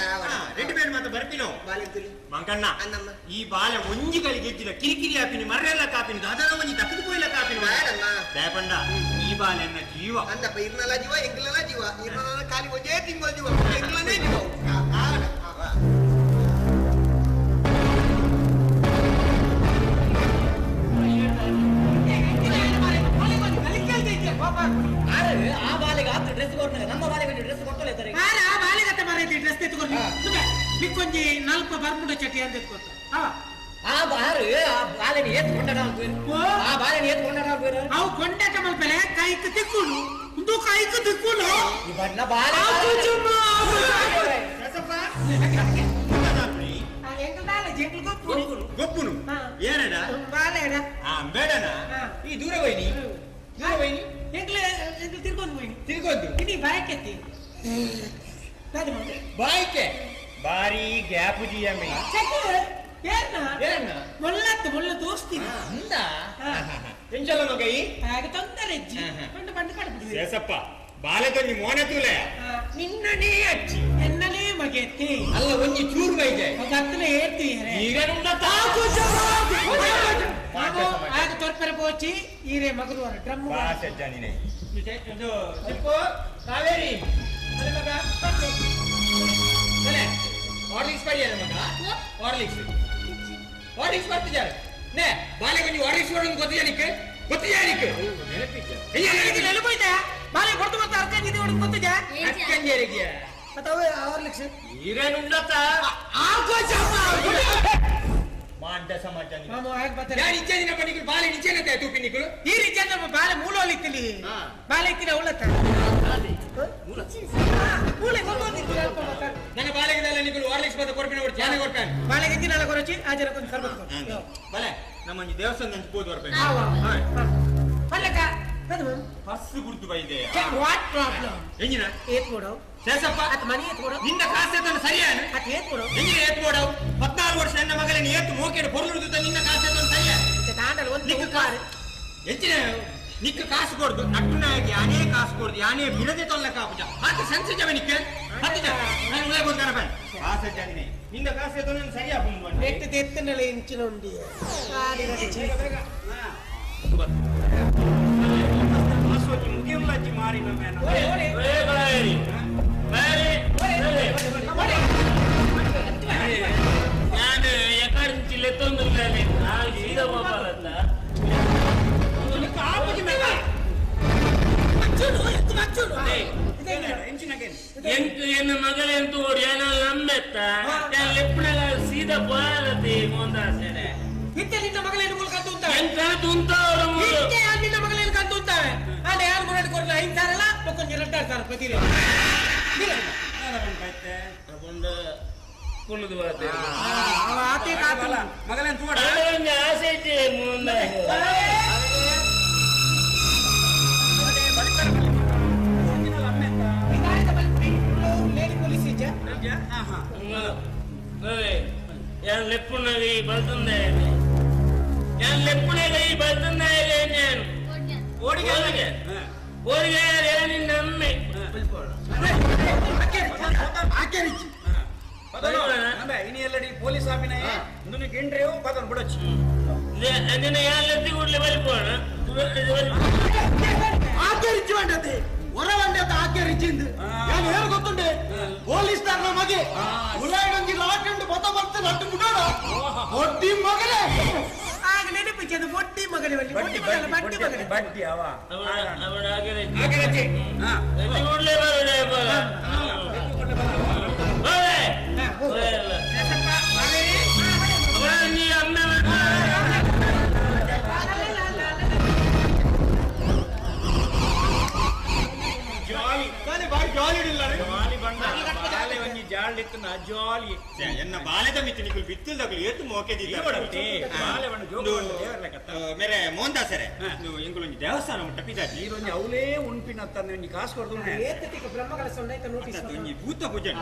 ರೆಡಿಮೇಡ್ ಮತ್ತೆ ಬರ್ಪಿನೋ ಬಾಲಿಂತಲಿ ಮಂಕಣ್ಣ ಅನ್ನಮ್ಮ ಈ ಬಾಲ ಒಂಜಿಗಳಿಗೆ ಎದ್ದಿಲ್ಲ ಕಿರಿಕಿರಿ ಹಾಪಿನಿ ಮರ್ರೆಲ್ಲ ಕಾಪಿನಿ ಅದರ ಒಂಜಿ ತಕ್ಕದು ಪೋಯಿಲ್ಲ ಕಾಪಿನಿ ಬೇಡಮ್ಮ ದಯಪಂಡ ಈ ಬಾಲ ಎನ್ನ ಜೀವ ಅಂದಪ್ಪ ಇರ್ನಲ್ಲ ಜೀವ ಎಂಗ್ಲಲ್ಲ ಜೀವ ಇರ್ನಲ್ಲ ಖಾಲಿ ಒಂದೇ ತಿಂಗಳ ಜೀವ ಎಂಗ್ಲನೇ ಜೀವ ಆ ಬಾಲಿಗೆ ಆತ ಡ್ರೆಸ್ ಕೊಡ್ತಾರೆ ನಮ್ಮ ಬಾಲಿಗೆ ಡ್ರೆಸ್ ಕೊಡ್ತಲೇ ಇದ್ದಾರೆ ಆ ಬಾಲಿಗತ್ತೆ ಮಾರೈತಿ ಡ್ರೆಸ್ ಎತ್ಕೊಂಡು ನಿಕ್ಕೊಂಜಿ ನಲ್ಪ ಬರ್ಮುಡ ಚಟಿ ಅಂತ ಎತ್ಕೊತ ಆ ಬಾರು ಆ ಬಾಲಿನ ಏತ್ ಕೊಂಡಾಡ್ಬೇಕು ಆ ಬಾಲಿನ ಏತ್ ಕೊಂಡಾಡ್ಬೇಕು ಅವು ಕೊಂಡಾಟ ಮಲ್ಪಲೆ ಕೈಕ್ ತಿಕ್ಕುಡು ಒಂದು ಕೈಕ್ ತಿಕ್ಕುಡು ಈ ಬಣ್ಣ ಬಾಲ ಗೊಪ್ಪುನು ಏನಡ ಬಾಲೇಡ ಬೇಡನ ಈ ದೂರ ಹೋಯ್ನಿ ತಿರ್ಗೊಂಡು ಇಡೀ ಬಾಯಕೆತ್ತಿ ಬಾಯ್ಕೆ ಬಾರಿ ಗ್ಯಾಪು ಜಿಯಮ್ಮಿ ಒಳ್ಳೆ ದೋಸ್ತಿನ ಅಂದ ಎಂಚಲ್ಲ ಮಗೈ ಹಾಗೆ ತೊಂದರೆ ಅಜ್ಜಿ ಬಂದು ಬಂದು ಕಡ್ಬಿಡ್ವಿ ಸೇಸಪ್ಪ ಬಾಲಕಂಜಿ ಮೋನೆ ತೂಲೆ ನಿನ್ನನೇ ಅಜ್ಜಿ ಎನ್ನನೇ ಮಗೆತ್ತಿ ಅಲ್ಲ ಒಂಜಿ ಚೂರು ಬೈಜೆ ಹತ್ತನೇ ಹೇಳ್ತೀವಿ ಈಗ ಆಗ ತೋರ್ಪರೆ ಪೋಚಿ ಈರೆ ಮಗರು ಡ್ರಮ್ ಜಾನಿನೇ ಇದು ಚಿಕ್ಕು ಕಾವೇರಿ ಅಲೆ ಮಗ ಅಲೆ ಹಾರ್ಲಿಕ್ಸ್ ಪಡಿಯಾರೆ ಮಗ ಹಾರ್ಲಿಕ್ಸ್ ಬರ್ತಿದ್ದಾರೆ ನೇ ಬಾಲೆ ಕೊಂಚ ಹಾರ್ಲಿಕ್ಸ್ ಕೊಡೋದು ಗೊತ್ತಿಯಾನಿಕ್ಕೆ ನೆನಪೈತೆ ಬಾಳೆ ಕೊಡ್ತು ಮತ್ತೆ ಅರ್ಕಂಜಿದೆ ಹೊಡೆದು ಗೊತ್ತಿದ್ಯಾ ಅಕ್ಕಂಜೇರಿಗೆ ಮತ್ತೆ ಅವ್ರಲಿಕ್ಸ್ ಈರೇನುಂಡತ್ತ ಮಾಂಡ ಸಮಾಜ ಮಾಮ ಹೇಗೆ ಬರ್ತಾರೆ ಯಾರು ಇಚ್ಛೆ ದಿನ ಪಡಿಗಳು ಬಾಳೆ ನಿಚ್ಚೇನತ್ತೆ ತೂಪಿನಿಗಳು ಈ ರೀತಿ ಬಾಳೆ ಮೂಲೋಲಿಕ್ತಿಲಿ ಬಾಳೆ ಇತ್ತಿನ ಉಳ್ಳತ್ತ ಮೂಲೆ ನನ್ನ ಬಾಳೆಗಿದೆಲ್ಲ ನಿಗಳು ಹಾರ್ಲಿಕ್ಸ್ ಬಂದು ಕೊಡ್ಪಿನ ಹೊಡ್ತು ಜಾನೆ ಕೊಡ್ತಾನೆ ಬಾಳೆ ಗೆಂಜಿನೆಲ್ಲ ಕೊರಚಿ ಆಜರ ಕೊಂದು ಸರ್ಬತ್ ಬಲೆ ನಮ್ಮೊಂದು ದೇವಸ್ಥಾನ ಅಂತ ಹೋದ್ ಬರ್ಬೇಕು ಅಲ್ಲಕ್ಕ ಫಸ್ಟ್ ಗುರ್ತು ಬೈದೆ ವಾಟ್ ಪ್ರಾಬ್ಲಮ್ ಎಂಜಿನ ಏತ್ ಕೊಡೋ ಶೇಷಪ್ಪ ಅತ್ ಮನಿ ಏತ್ ಕೊಡೋ ನಿನ್ನ ಕಾಸೆತನ್ನು ಸರಿಯಾನು ಅತ್ ಏತ್ ಕೊಡೋ ಎಂಜಿನ ಏತ್ ಕೊಡವು 14 ವರ್ಷ ನನ್ನ ಮಗನೇ ಏತು ಮೋಕೆಡು ಪೊರ್ಲುಡುತ್ತ ನಿನ್ನ ಕಾಸೆತನ್ನು ಸರಿಯಾನು ತಾಂಡಲ್ ಒಂದು ಉಪಾರ ಎಂಜಿನ ನಿಕ್ಕ ಕಾಸು ಕೊಡ್ದು ನಟ್ಟುನಾಗಿ ಯಾನೇ ಕಾಸು ಕೊಡ್ದು ಯಾನೇ ಬಿಡದೆ ತೊಲ್ಲ ಕಾಪುಜ ಮತ್ತೆ ಸಂಸಜವ ನಿಕ್ಕ ಹತ್ತಿಜ ನಾನು ಉಳೆ ಬಂದಾರ ಬನ್ ಕಾಸೆ ಜಾನಿನೇ ನಿನ್ನ ಕಾಸೆತನ್ನು ಸರಿಯಾ ಬಂದು ನೆಟ್ಟು ತೆತ್ತನಲೆ ಇಂಚಿನ ಉಂಡಿ ಮುಗಿಯುಳ್ಳಜ್ಜಿ ಮಾರಿ ನಾನು ಎಕಡೆ ಜಿಲ್ಲೆ ತೊಂದ್ರೆ ಸೀದಾ ಹೋಗಲ್ಲ ಎನ್ನ ಮಗಳೆಂತೂ ಏನ ನಮ್ಮೆತ್ತ ಲೆಪ್ಪನಾಗ ಸೀದಾ ಪೋಲತ್ತೆ ಮೊಂದಾಸೆನೆ ನಿನ್ನ ಮಗಳೇನು ಕಂತು ಉಂಟಾವೆ ಎಂತ ತುಂತವ್ರು ನಿನ್ನ ಮಗಳೇನು ಕಂತು ಉಂಟಾವೆ ಅಲ್ಲ ಯಾರು ಮುರಡಿ ಕೊಡ್ಲ 5,000 ಅಲ್ಲ ಕೊಂಚ 2,000 ಪ್ರತಿ ಕುಣದು ಬರುತ್ತೆ ಮಗಳೇನು ತೂಡ ಆಸೆ ಐತೆ ಮುಂದೆ ഞാൻ ലെപ്പുണകൈ ബൽത്തുണ്ടായത് ഞാൻ ലെപ്പുണകൈ ബൽത്തുണ്ടായത് ഞാൻ ഓടിക്കാതെ നിന്റെ അമ്മ ഇനി എല്ലടി പോലീസ് ആപ്പിനെ നിനക്ക് ഇൻട്രോ പതൻ ಬಿಡಚ್ಚು അങ്ങനെ ഞാൻ എത്തി കൂടുതൽ വലിപ്പമാണ് ಆಚರಿಸಿ ಬಂದತೆ ಹೊರವಂಡತ ಆಚರಿಸಿಂದು ನಾನು ಹೇಳು ಗೊತ್ತುಂಡೆ ಪೊಲೀಸ್ ತರ ಮಗೆ ಉಳ್ಳಾಗಂಜಿ ಲಾಟಂಡು ಬತ್ತ ಬರ್ತ ನಟ್ಟು ಬಿಡೋಣ ಹೊಟ್ಟಿ ಮಗಲೇ ಆಗ ನೆನಪಿಚ್ಚದು ಬೊಟ್ಟಿ ಮಗನೇ ಬಟ್ಟಿ ಮಗನೇ ಬಡ್ಡಿ ಅವ ಅವಳ ಹಾಗೆ ಹಾ ಕೂಡಲೇ ಬರೋದೇ ನೀ ಅಮ್ಮ ಜಾಲಿ ಎನ್ನ ಬಾಲೆದ ಮಿತ್ತು ನಿಕುಲ್ ಬಿತ್ತಲ್ದಾಗಲು ಏತು ಮೋಕೆದಿಲ್ಲ ಮೇರೆ ಮೋಹನ್ದಾಸರೆ ಎಂಗುಲೊಂಜಿ ದೇವಸ್ಥಾನ ಉಂಟ ಪಿದಾಜಿ ನೀರೊಂಜಿ ಅವಲೇ ಉಣ್ಪಿನ ತಂದೆ ಒಂಜಿ ಕಾಸು ಕೊಡ್ದು ಏತತಿಕ ಬ್ರಹ್ಮಗಳ ಸೊಂಡೈತ ನೋಟಿಸ್ ಒಂಜಿ ಭೂತ ಪೂಜೆ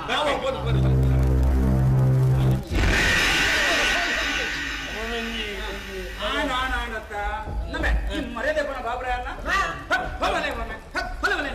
ಆನತ್ತ ನಮ್ಮೆ ಮರ್ಯಾದೆ ಬಣ ಬಾಬ್ರೆ ಅನ್ನ ಹೊಲಲೆ ಬಣ ಹೊಲಲೆ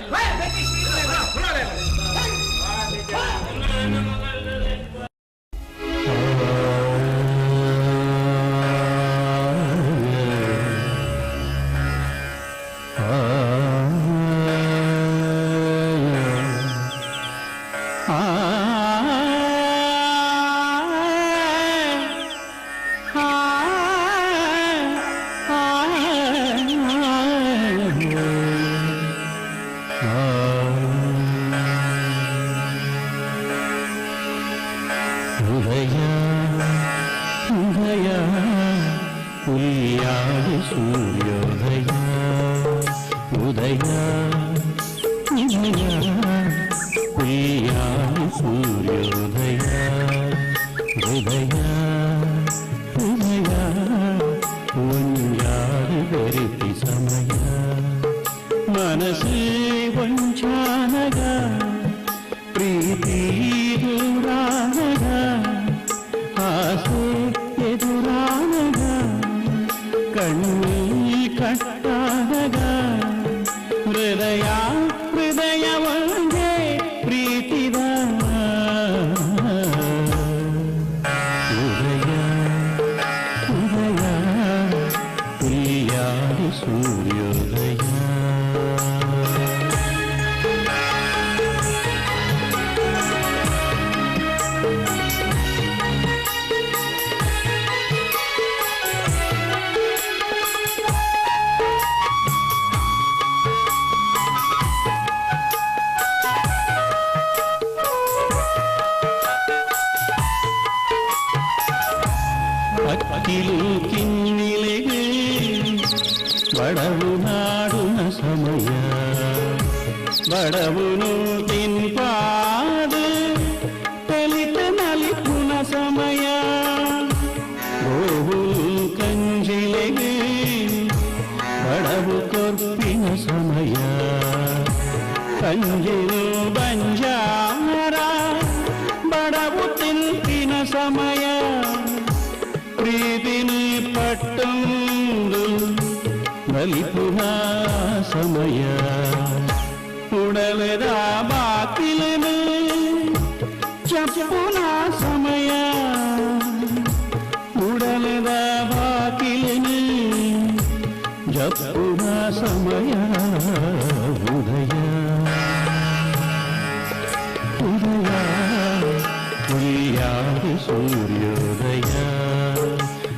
బడవును తిన్పాదు తెలిత నలిపున సమయ గోవులు కంజిలెగి బడవు కొర్పిన సమయ కంజిలు బంజార బడవు తిల్పిన సమయ ಪ್ರೀತಿನಿ ಪಟ್ಟಂದು ನಲಿಪುನ ಸಮಯ ಉಡಲೆದ ಬಾಕಿಲನು ಚಪ್ಪುನ ಸಮಯ ಉಡಲೆದ ಬಾಕಿಲನು ಜಪ್ಪುನ ಸಮಯ ಉದಯ ಉದಯ ಉಯ್ಯಾದ ಸೂರ್ಯೋದಯ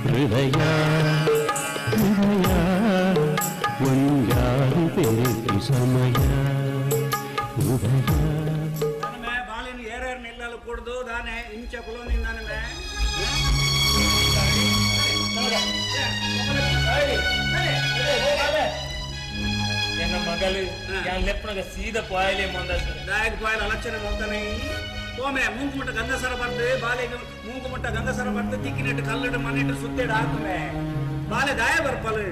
ಹೃದಯ ಹೃದಯ ಒಂದಾರು ಪೇರಿ ಸಮಯ ಹೃದಯ ಬಾಲಿನ ಏರ್ಯಾರು ನಿಲ್ಲಲು ಕೊಡ್ದು ದಾನೆ ಇಂಚ ಕುಲೋನಿಂದ ಎನ್ನ ಮಗಳು ಲೆಪ್ಪನಾಗ ಸೀದಾ ಪಾಯಲೆ ಮಂದ ದಾಯಕ ಪಾಯಲ ಅಲಕ್ಷಣ ಹೋಗ್ತಾನೆ ಓಮೆ ಮೂಂಕುಮುಟ್ಟ ಗಂಗಸರ ಬರ್ದು ಬಾಲೆಗೆ ಮೂಂಕುಮುಟ್ಟ ಗಂಗಸರ ಬರ್ದು ತಿಕ್ಕಿನಿಟ್ಟು ಕಲ್ಲಿಟ್ಟು ಮನೆಟ್ಟು ಸುತ್ತೇಡು ಹಾಕುವೆ ಬಾಲೆ ದಾಯ ಬರ್ಪಲು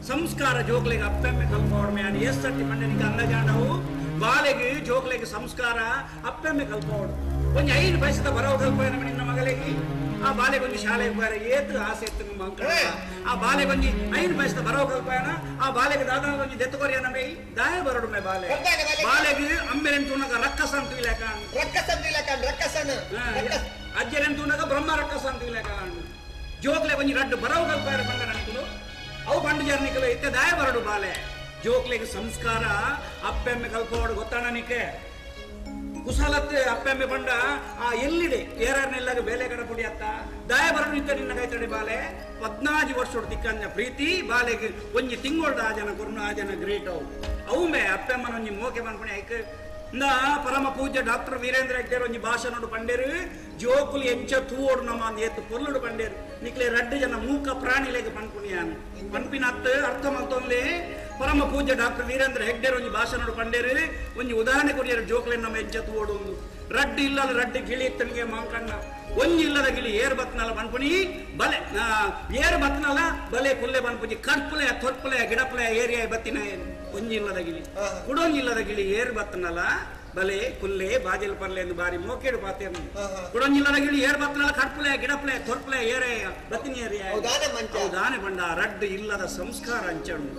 ಸಂಸ್ಕಾರ ಜೋಕ್ಲೆಗೆ ಅಪ್ಪೆಮ್ಮೆ ಕಲ್ಪೋಡ್ಮೆ ಅದು ಎಷ್ಟಟ್ಟಿ ಮಣ್ಣಿಗೆ ಅಂದಜಾಂಡವು ಬಾಲೆಗೆ ಜೋಕ್ಲೆಗೆ ಸಂಸ್ಕಾರ ಅಪ್ಪೆಮ್ಮೆ ಕಲ್ಪೋಡು ಒಂದು 5 ಪೈಸದ ಬರೋ ಕಲ್ಪನೆ ನಿನ್ನ ಮಗಳಿಗೆ ಆ ಬಾಲೆಗೊಂದು ಶಾಲೆಗೆ ಬರ ಏತು ಆಸೆ ಎತ್ತು ನಿಮ್ಮ ಅಂಕಣ ಆ ಬಾಲೆಗೊಂದು 5 ಪೈಸದ ಬರೋ ಕಲ್ಪನ ಆ ಬಾಲೆಗೆ ದಾದಾ ಗೊಂಜಿ ದೆತ್ತುಕೊರಿಯ ನಮೇ ದಾಯ ಬರೋಡು ಮೇ ಬಾಲೆ ಬಾಲೆಗೆ ಅಂಬೆರೆಂತುನಗ ರಕ್ಕಸ ಅಂತ ಇಲಕಾನ್ ರಕ್ಕಸನ್ ಅಜ್ಜರೆಂತುನಗ ಬ್ರಹ್ಮ ರಕ್ಕಸ ಅಂತ ಇಲಕಾನ್ ಜೋಕ್ಲೆ ಗೊಂಜಿ ರಡ್ಡು ಬರೋ ಕಲ್ಪನ ಬಂದ ನನಕಲು ಅವು ಬಂಡು ಜರ್ನಿಕಲು ಇತ್ತೆ ದಾಯ ಬರೋಡು ಬಾಲೆ ಜೋಕ್ಲೆಗೆ ಸಂಸ್ಕಾರ ಅಪ್ಪೆಮ್ಮೆ ಕಲ್ಪೋಡು ಗೊತ್ತಾಣಿಕೆ ಕುಶಲತ್ತೆ ಅಪ್ಪೆಮ್ಮೆ ಬಂಡ ಆ ಎಲ್ಲಿಡೆ ಏರಾರ್ನೆಲ್ಲಾಗ ಬೇಲೆ ಕಡ ಪುಡಿ ಅತ್ತ ದಾಯ ಬರೋಡು ಇತ್ತ ನಿನ್ನ ಕೈತಡೆ ಬಾಲೆ 14 ವರ್ಷದ ದಿಕ್ಕಂಜ ಪ್ರೀತಿ ಬಾಲೆಗೆ ಒಂಜಿ ತಿಂಗೊಳ್ದ ಆ ಜನ ಕೊರ್ನು ಆ ಜನ ಗ್ರೇಟ್ ಅವು ಮೇ ಅಪ್ಪೆಮ್ಮನ ಒಂಜಿ ಮೋಕೆ ಬಂದ್ಪಣಿ ಐಕ ಪರಮ ಪೂಜ್ಯ ಡಾಕ್ಟರ್ ವೀರೇಂದ್ರ ಹೆಗ್ಗೇರ್ ಒಂಜಿ ಭಾಷಣೋಡು ಪಂಡೇರು ಜೋಕುಲು ಎಂಚ ತೂವೋಡು ನಮ್ಮ ಎತ್ತು ಪೊಲ್ಲುಡು ಪಂಡೇರು ನಿಕ್ಲೆ 2 ಜನ ಮೂಕ ಪ್ರಾಣಿಲೆಗೆ ಪನ್ಪುಣಿಯಾನು ಪನ್ಪಿನ ಅರ್ಥ ಮಲ್ತೊಂದ್ಲೆ ಪರಮ ಪೂಜ್ಯ ಡಾಕ್ಟರ್ ವೀರೇಂದ್ರ ಹೆಗ್ಗೇರ್ ಒಂಜಿ ಭಾಷಣೋಡು ಪಂಡೇರು ಒಂಜಿ ಉದಾಹರಣೆ ಕೊಡಿಯರು ಜೋಕ್ಲೆ ನಮ್ಮ ಎಂಚ ತೂವೋಡು ಒಂದು ರಡ್ಡು ಇಲ್ಲದ ರಡ್ಡು ಗಿಳಿ ತನಗೆ ಮಾಂಕಣ್ಣ ಒಂಜಿ ಇಲ್ಲದ ಗಿಳಿ ಏರ್ ಬತ್ನಲ ಬನ್ಪುಣಿ ಬಲೆ ಏರ್ ಬತ್ನಲ ಬಲೆ ಕುಲ್ಲೆ ಬನ್ಪುಜಿ ಕಟ್ಪುಲೆ ತೊಟ್ಪುಲೆ ಗಿಡಪುಲೆ ಏರಿಯಾ ಬತ್ತಿನ ಒಂಜಿ ಇಲ್ಲದ ಗಿಳಿ ಕುಡೊಂಜಿಲ್ಲದ ಗಿಳಿ ಏರ್ ಬತ್ನಲ ಬಲೆ ಕುಲ್ಲೆ ಬಾಜಿಲ್ ಪರ್ಲೆ ಎಂದು ಬಾರಿ ಮೋಕೇಡು ಪಾತೇನು ಕುಡೊಂಜಿಲ್ಲದ ಗಿಳಿ ಏರ್ ಬತ್ನಲ ಕಟ್ಪುಲೆ ಗಿಡಪುಲೆ ತೊಟ್ಪುಲೆ ಏರೆ ಬತ್ತಿನ ಏರಿಯಾ ದಾನೆ ಬಂಡ ರಡ್ಡು ಇಲ್ಲದ ಸಂಸ್ಕಾರ ಅಂಚಣು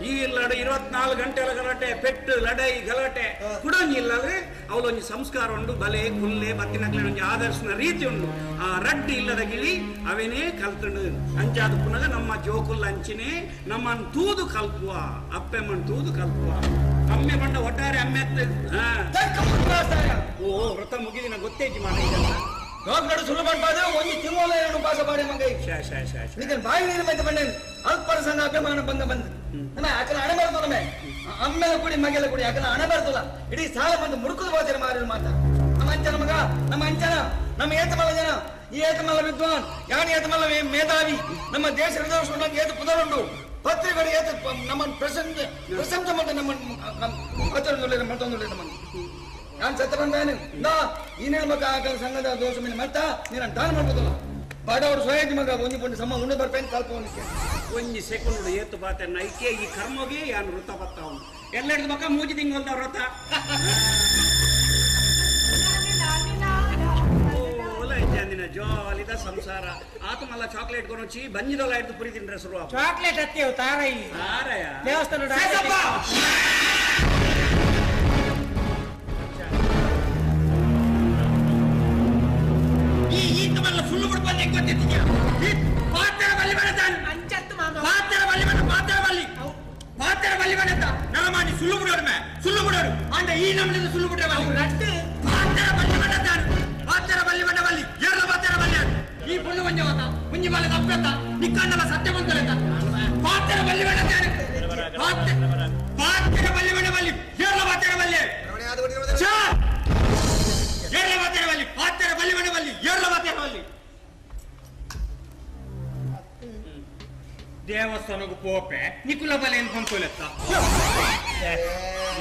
ಈ ಇಲ್ಲಡು 24 ಗಂಟೆల ಗಲಾಟೆ ಪೆಟ್ಟು ಲಡೈ ಗಲಾಟೆ ಕುಡೊಂಜಿ ಇಲ್ಲದೆ ಅವಳೊಂಜಿ ಸಂಸ್ಕಾರ ಉಂಡು ಬಲೆ ಕುಲ್ಲೆ ಬತ್ತಿನಕ್ಲೆ ಒಂಜಿ ಆದರ್ಶನ ರೀತಿ ಉಂಡು ಆ ರಡ್ಡು ಇಲ್ಲದ ಗಿಳಿ ಅವೇನೇ ಕಲ್ತುಂಡು ಅಂಚಾದ ಪುನಗ ನಮ್ಮ ಜೋಕುಲ್ ಅಂಚಿನೇ ನಮ್ಮನ್ನು ತೂದು ಕಲ್ಪುವ ಅಪ್ಪೆಮ್ಮನ್ ತೂದು ಕಲ್ಪುವ ಅಮ್ಮೆ ಬಂಡ ಒಟ್ಟಾರೆ ಅಮ್ಮೆ ಓ ವ್ರತ ಮುಗಿದಿನ ಗೊತ್ತೇಜಿ ಮಾಡ ನೋಡ್ಕೊಂಡು ಸುಳ್ಳು ಮಾಡ್ಬಾರ್ದು ಒಂದು ತಿಂಗಳ ಎರಡು ಪಾಸ ಮಾಡಿ ಮಂಗೈ ಇದನ್ನ ಬಾಯಿ ನೀರು ಮತ್ತೆ ಬಂದ ಅಲ್ಪರ ಸಂಘ ಅಭಿಮಾನ ಬಂದ ಬಂದು ನಮ್ಮ ಆಕಲ ಹಣ ಬರ್ತದ ನಮ್ಮೆ ಅಮ್ಮೆಲ್ಲ ಕುಡಿ ಮಗೆಲ್ಲ ಕುಡಿ ಆಕಲ ಹಣ ಬರ್ತಲ್ಲ ಇಡೀ ಸಾಲ ಬಂದು ಮುಡುಕದ ಬಾಚನೆ ಮಾರಿ ಮಾತ ನಮ್ಮ ಅಂಚನ ಮಗ ನಮ್ಮ ಅಂಚನ ನಮ್ಮ ಏತಮಲ್ಲ ಜನ ಈ ಏತಮಲ್ಲ ವಿದ್ವಾನ್ ಯಾನ್ ಏತಮಲ್ಲ ಮೇಧಾವಿ ನಮ್ಮ ದೇಶ ವಿದೇಶ ಏತ ಪುನರುಂಡು ಪತ್ರಿಕೆಗಳು ಏತ ನಮ್ಮನ್ನು ಪ್ರಶಂಸೆ ಮತ್ತೆ ನಮ್ಮನ್ನು ಮತ್ತೊಂದು ನಮ್ಮನ್ನು ನಾನು ಸತ್ತ ಬಂದಾನೆ ಈ ಮಗ ಆಕಲ ಸಂಘದ ದೋಷ ಮೇಲೆ ಮತ್ತ ನೀನು ದಾನ ಮಾಡ್ಬೋದಲ್ಲ ಬಡವರು ಸ್ವಯಂ ಮಗ ಒಂಜಿ ಪುಂಡಿ ಸಮ ಉಂಡೆ ಬರ್ಪೇನ್ ಕಲ್ಪವನಿಕೆ ಒಂಜಿ ಸೆಕೆಂಡ್ ಏತು ಬಾತೆ ನೈಕೆ ಈ ಕರ್ಮೋಗಿ ಯಾನು ವೃತ್ತ ಬತ್ತಾವನು ಎಲ್ಲರಿಗೂ ಮಕ್ಕ ಮೂಜಿ ತಿಂಗೊಲ್ದ ವ್ರತ ಅಂದಿನ ಜಾಲಿದ ಸಂಸಾರ ಆತು ಮಲ್ಲ ಚಾಕ್ಲೇಟ್ ಕೊನೊಚ್ಚಿ ಬಂಜಿದೊಲ ಹಿಡಿದು ಪುರಿ ತಿಂಡ್ರೆ ಶುರು ಚಾಕ್ಲೇಟ್ ಹತ್ತಿಯವು ತಾರೈ ತಾರಯ ದೇವಸ್ಥಾನ ಸುಳ್ಳು ಬಿಡು ಬಂದು ಗೊತ್ತಿದ್ದೀಯ ಪಾತ್ರ ಬಲ್ಲಿ ಬರತಾನೆ ಅಂಚತ್ತು ಮಾಮ ಪಾತ್ರ ಬಲ್ಲಿ ಬರತ ನನ್ನ ಮಾಡಿ ಸುಳ್ಳು ಬಿಡೋರು ಅಂದ ಈ ನಮ್ಮನೆ ಸುಳ್ಳು ಬಿಟ್ರೆ ರಟ್ಟು ಪಾತ್ರ ಬಲ್ಲಿ ಬಲ್ಲಿ ಎಲ್ಲ ಪಾತ್ರ ಬಲ್ಲಿ ಈ ಪುಣ್ಯ ಮಂಜವತ ಮುಂಜಿ ಬಾಲ ತಪ್ಪತ್ತ ನಿಕ್ಕಂಡಲ್ಲ ಸತ್ಯ ಬಂತಲೆತ ಪಾತ್ರ ಬಲ್ಲಿ ಬರತಾನೆ ಪಾತ್ರ ಬಲ್ಲಿ ಎಲ್ಲ ಪಾತ್ರ ಬಲ್ಲಿ ಪಾತ್ರ ಬಲ್ಲಿ ಎಲ್ಲ ಪಾತ್ರ ಬಲ್ಲಿ ದೇವಸ್ಥಾನಕ್ಕೂ ಪೋಪೆ ನಿಕುಲ ಬಲೆ ಅನ್ಕೊಂಡ್ಕೊಲೆತ್ತ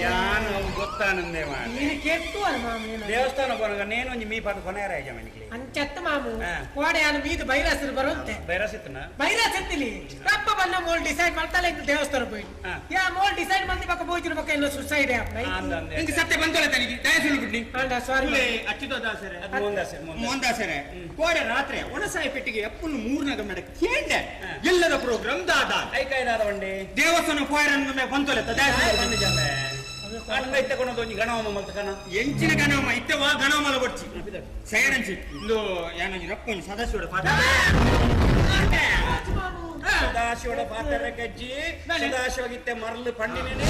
ಯಾನು ಗೊತ್ತಾನಂದೇ ಮಾಡಿ ನೀನು ಕೆಟ್ಟು ಅಲ್ಲ ಮಾಮೂಲಿ ದೇವಸ್ಥಾನ ಬರೋಗ ನೇನು ಒಂಜಿ ಮೀ ಪದ ಕೊನೆಯ ರಾಜ ಮನಿಗೆ ಅಂಚತ್ತ ಮಾಮು ಕೋಡೆ ಅನ್ನು ಬೀದು ಬೈರಾಸರು ಬರುತ್ತೆ ಬೈರಾಸಿತ್ತನ ಬೈರಾಸ್ ಎತ್ತಿಲಿ ರಪ್ಪ ಬನ್ನ ಮೋಲ್ ಡಿಸೈಡ್ ಮಾಡ್ತಾಳೆ ಇಂದು ದೇವಸ್ಥಾನ ಹೋಗಿ ಯಾ ಮೋಲ್ ಡಿಸೈಡ್ ಮಂದಿ ಪಕ್ಕ ಬೋಜಿನ ಪಕ್ಕ ಇನ್ನೂ ಸುಸೈಡ್ ಇಂಗೆ ಸತ್ಯ ಬಂತೋಳೆ ತನಿಗೆ ದಯಸುಲು ಬಿಡ್ನಿ ಅಂಡ ಸಾರಿ ಅಚ್ಯುತ ದಾಸರೆ ಮೋಹನ್ ದಾಸರೆ ಕೋಡೆ ರಾತ್ರಿ ಒಣಸಾಯಿ ಪೆಟ್ಟಿಗೆ ಎಪ್ಪನ್ನು ಮೂರ್ನಾಗ ಮೇಡ ಕೇಂಡೆ ಎಲ್ಲರ ಪ್ರೋಗ್ರಾಮ್ ದಾದ ಐಕಾಯ್ದಾದ ಒಂಡಿ ದೇವಸ್ಥಾನ ಕೋಯರನ್ನ ಬಂತೋಳೆ ಅಣ್ಣ ಇತ್ತಕೊಂಡು ಒಂಜಿ ಗಣವಮ್ಮ ಮಲ್ತ ಕಣ ಎಂಚಿನ ಗಣವಮ್ಮ ಇತ್ತವಾ ಗಣವಮ್ಮಲ ಬಡ್ಚಿ ಸೈರನ್ಸಿ ಇಂದು ಯಾನೊಂಜಿ ರಪ್ಪೊಂಜಿ ಸದಸ್ಯೋಡ ಪಾತ್ರ ಸದಾಶಿವಡ ಪಾತ್ರ ಕಜ್ಜಿ ಸದಾಶಿವಗಿತ್ತೆ ಮರಳು ಪಂಡಿನೇನೆ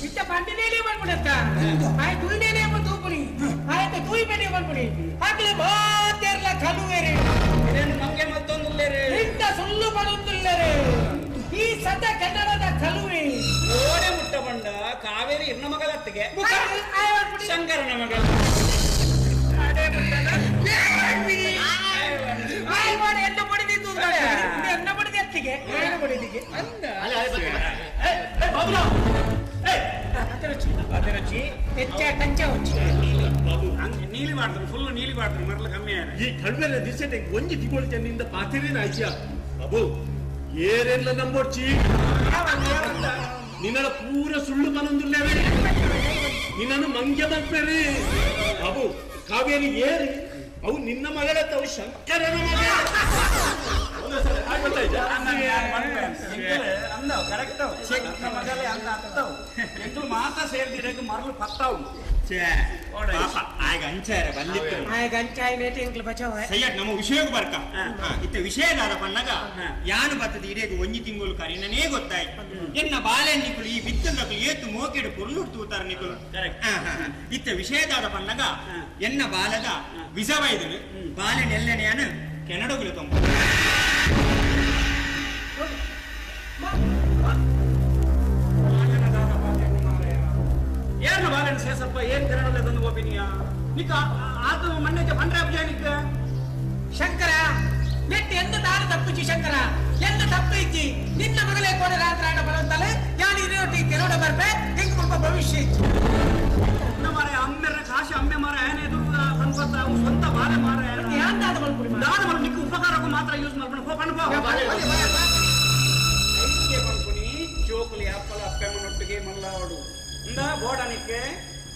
ಇತ್ತ ಪಂಡಿನೇನೆ ಬಂದ್ಬಿಡತ್ತ ಆಯ್ ತುಳಿನೇನೆ ಬಂದೂಪುನಿ ಆಯ್ತು ತುಯಿ ಬೆಡಿ ಬಂದ್ಬಿಡಿ ಆಗ್ಲೇ ಮಾತೇರ್ಲ ಕಲುವೆರೆ ಇದೇನು ಮಂಗೆ ಮತ್ತೊಂದುಲ್ಲೇರೆ ಇಂತ ಸುಳ್ಳು ಬರುತ್ತಿಲ್ಲರೆ ಈ ಸದ್ಯ ಕನ್ನಡದ ಕಲುವೆ ಓಡೆ ಮುಟ್ಟ ಬಂಡ ಕಾವೇರಿ ಇನ್ನ ಮಗಳತ್ತಿಗೆ ಶಂಕರನ ಮಗಳ ಎನ್ನ ಬಡಿದಿದ್ದು ಎನ್ನ ಬಡಿದ ಎತ್ತಿಗೆ ಏನು ಬಡಿದಿಗೆ ಅದೇ ರುಚಿ ಹೆಚ್ಚ ಕಂಚ ಹುಚ್ಚಿ ನೀಲಿ ಮಾಡ್ತಾರೆ ಫುಲ್ ನೀಲಿ ಮಾಡ್ತಾರೆ ಮರಳು ಕಮ್ಮಿ ಈ ಕಳ್ವೆಲ್ಲ ದಿಸೆ ಒಂಜಿ ತಿಂಗಳು ಚೆನ್ನಿಂದ ಪಾತಿರೇನ ಆಯ್ಚಿಯ ಬಾಬು ಏರೆಲ್ಲ ನಂಬೋಡ್ಚಿ ನಿನ್ನ ಪೂರ ಸುಳ್ಳು ಮನೊಂದುಲ್ಲೇವೆ ನಿನ್ನನ್ನು ಮಂಗ್ಯ ಮಲ್ಪೇರಿ ಬಾಬು ಕಾವೇರಿ ಏರಿ ಅವು ನಿನ್ನ ಮಗಳತ್ತ ಅವು ಶಂಕರನ ಮಗ ಅಂದವು ಕರೆಕ್ಟ್ ಮಗಲೇ ಅಂದ ಅತ್ತವು ಎಂಟು ಮಾತ ಸೇರಿದಿರಕ್ಕೆ ಮರಳು ಪತ್ತಾವು ಆಗ ಅಂಚಾರ ಬಂದಿತ್ತು ಆಗ ಅಂಚಾಯ ನೇಟಿ ಇಂಕ್ಲು ಬಚಾವ ಸಯ್ಯಡ್ ನಮ್ಮ ವಿಷಯಕ್ಕೆ ಬರ್ಕ ಇತ್ತ ವಿಷಯದಾದ ಪನ್ನಗ ಯಾನು ಬರ್ತದೆ ಇಡೇದು ಒಂಜಿ ತಿಂಗಳು ಕರಿನೇ ಗೊತ್ತಾಯ್ತು ಎನ್ನ ಬಾಳೆಹಣ್ಣಿಗಳು ಈ ಬಿತ್ತಂದಕ್ಕೂ ಏತು ಮೋಕೆಡು ಪೊರ್ಲು ತೂತಾರ ನಿಕುಲು ಇತ್ತ ವಿಷಯದಾದ ಪನ್ನಗ ಎನ್ನ ಬಾಲದ ವಿಸವೈದು ಬಾಲೆ ನೆಲ್ಲೆನೆಯನು ಕೆನಡಗುಲು ತೊಂಬ ಏರ್ನ ಬಾಲೆನ್ ಸೇಸಪ್ಪ ಏನ್ ಕನ್ನಡಲ್ಲ ತಂದು ಹೋಪಿನಿಯ ನಿಕ್ಕ ಅದು ಮಣ್ಣಕ್ಕೆ ಬಂದ್ರೆ ಅಬ್ಜ ನಿಕ್ಕ ಶಂಕರ ನೆಟ್ಟು ಎಂದ ದಾರಿ ತಪ್ಪಿಚ್ಚಿ ಶಂಕರ ಎಂದ ತಪ್ಪು ಇಚ್ಚಿ ನಿನ್ನ ಮಗಳೇ ಕೂಡ ರಾತ್ರಿ ಆಡ ಬರುತ್ತಲೆ ಯಾರು ಇರೋಟಿ ಕೆರೋಡ ಬರ್ಬೆ ಹೆಂಗ್ ಸ್ವಲ್ಪ ಭವಿಷ್ಯ ಇಚ್ಚಿ ಮಾರ ಅಮ್ಮೆರ ಕಾಶಿ ಅಮ್ಮೆ ಮಾರ ಏನೇದು ಬಂದ್ಕೊತ ಅವು ಸ್ವಂತ ಬಾಲೆ ಮಾರ ಯಾನ್ ದಾದ ಮಲ್ಪುರಿ ದಾದ ಮಲ್ ನಿಕ್ಕ ಉಪಕಾರಕ್ಕೂ ಮಾತ್ರ ಯೂಸ್ ಮಾಡ್ಕೊಂಡು ಪಣ್ಣ ಪಂಪುನಿ ಜೋಕುಲಿ ಅಪ್ಪಲ ಅಪ್ಪೆಮ್ಮನೊಟ್ಟಿಗೆ ಮಲ್ಲಾವಡು ಇಂದ ಬೋಡನಿಕ್ಕೆ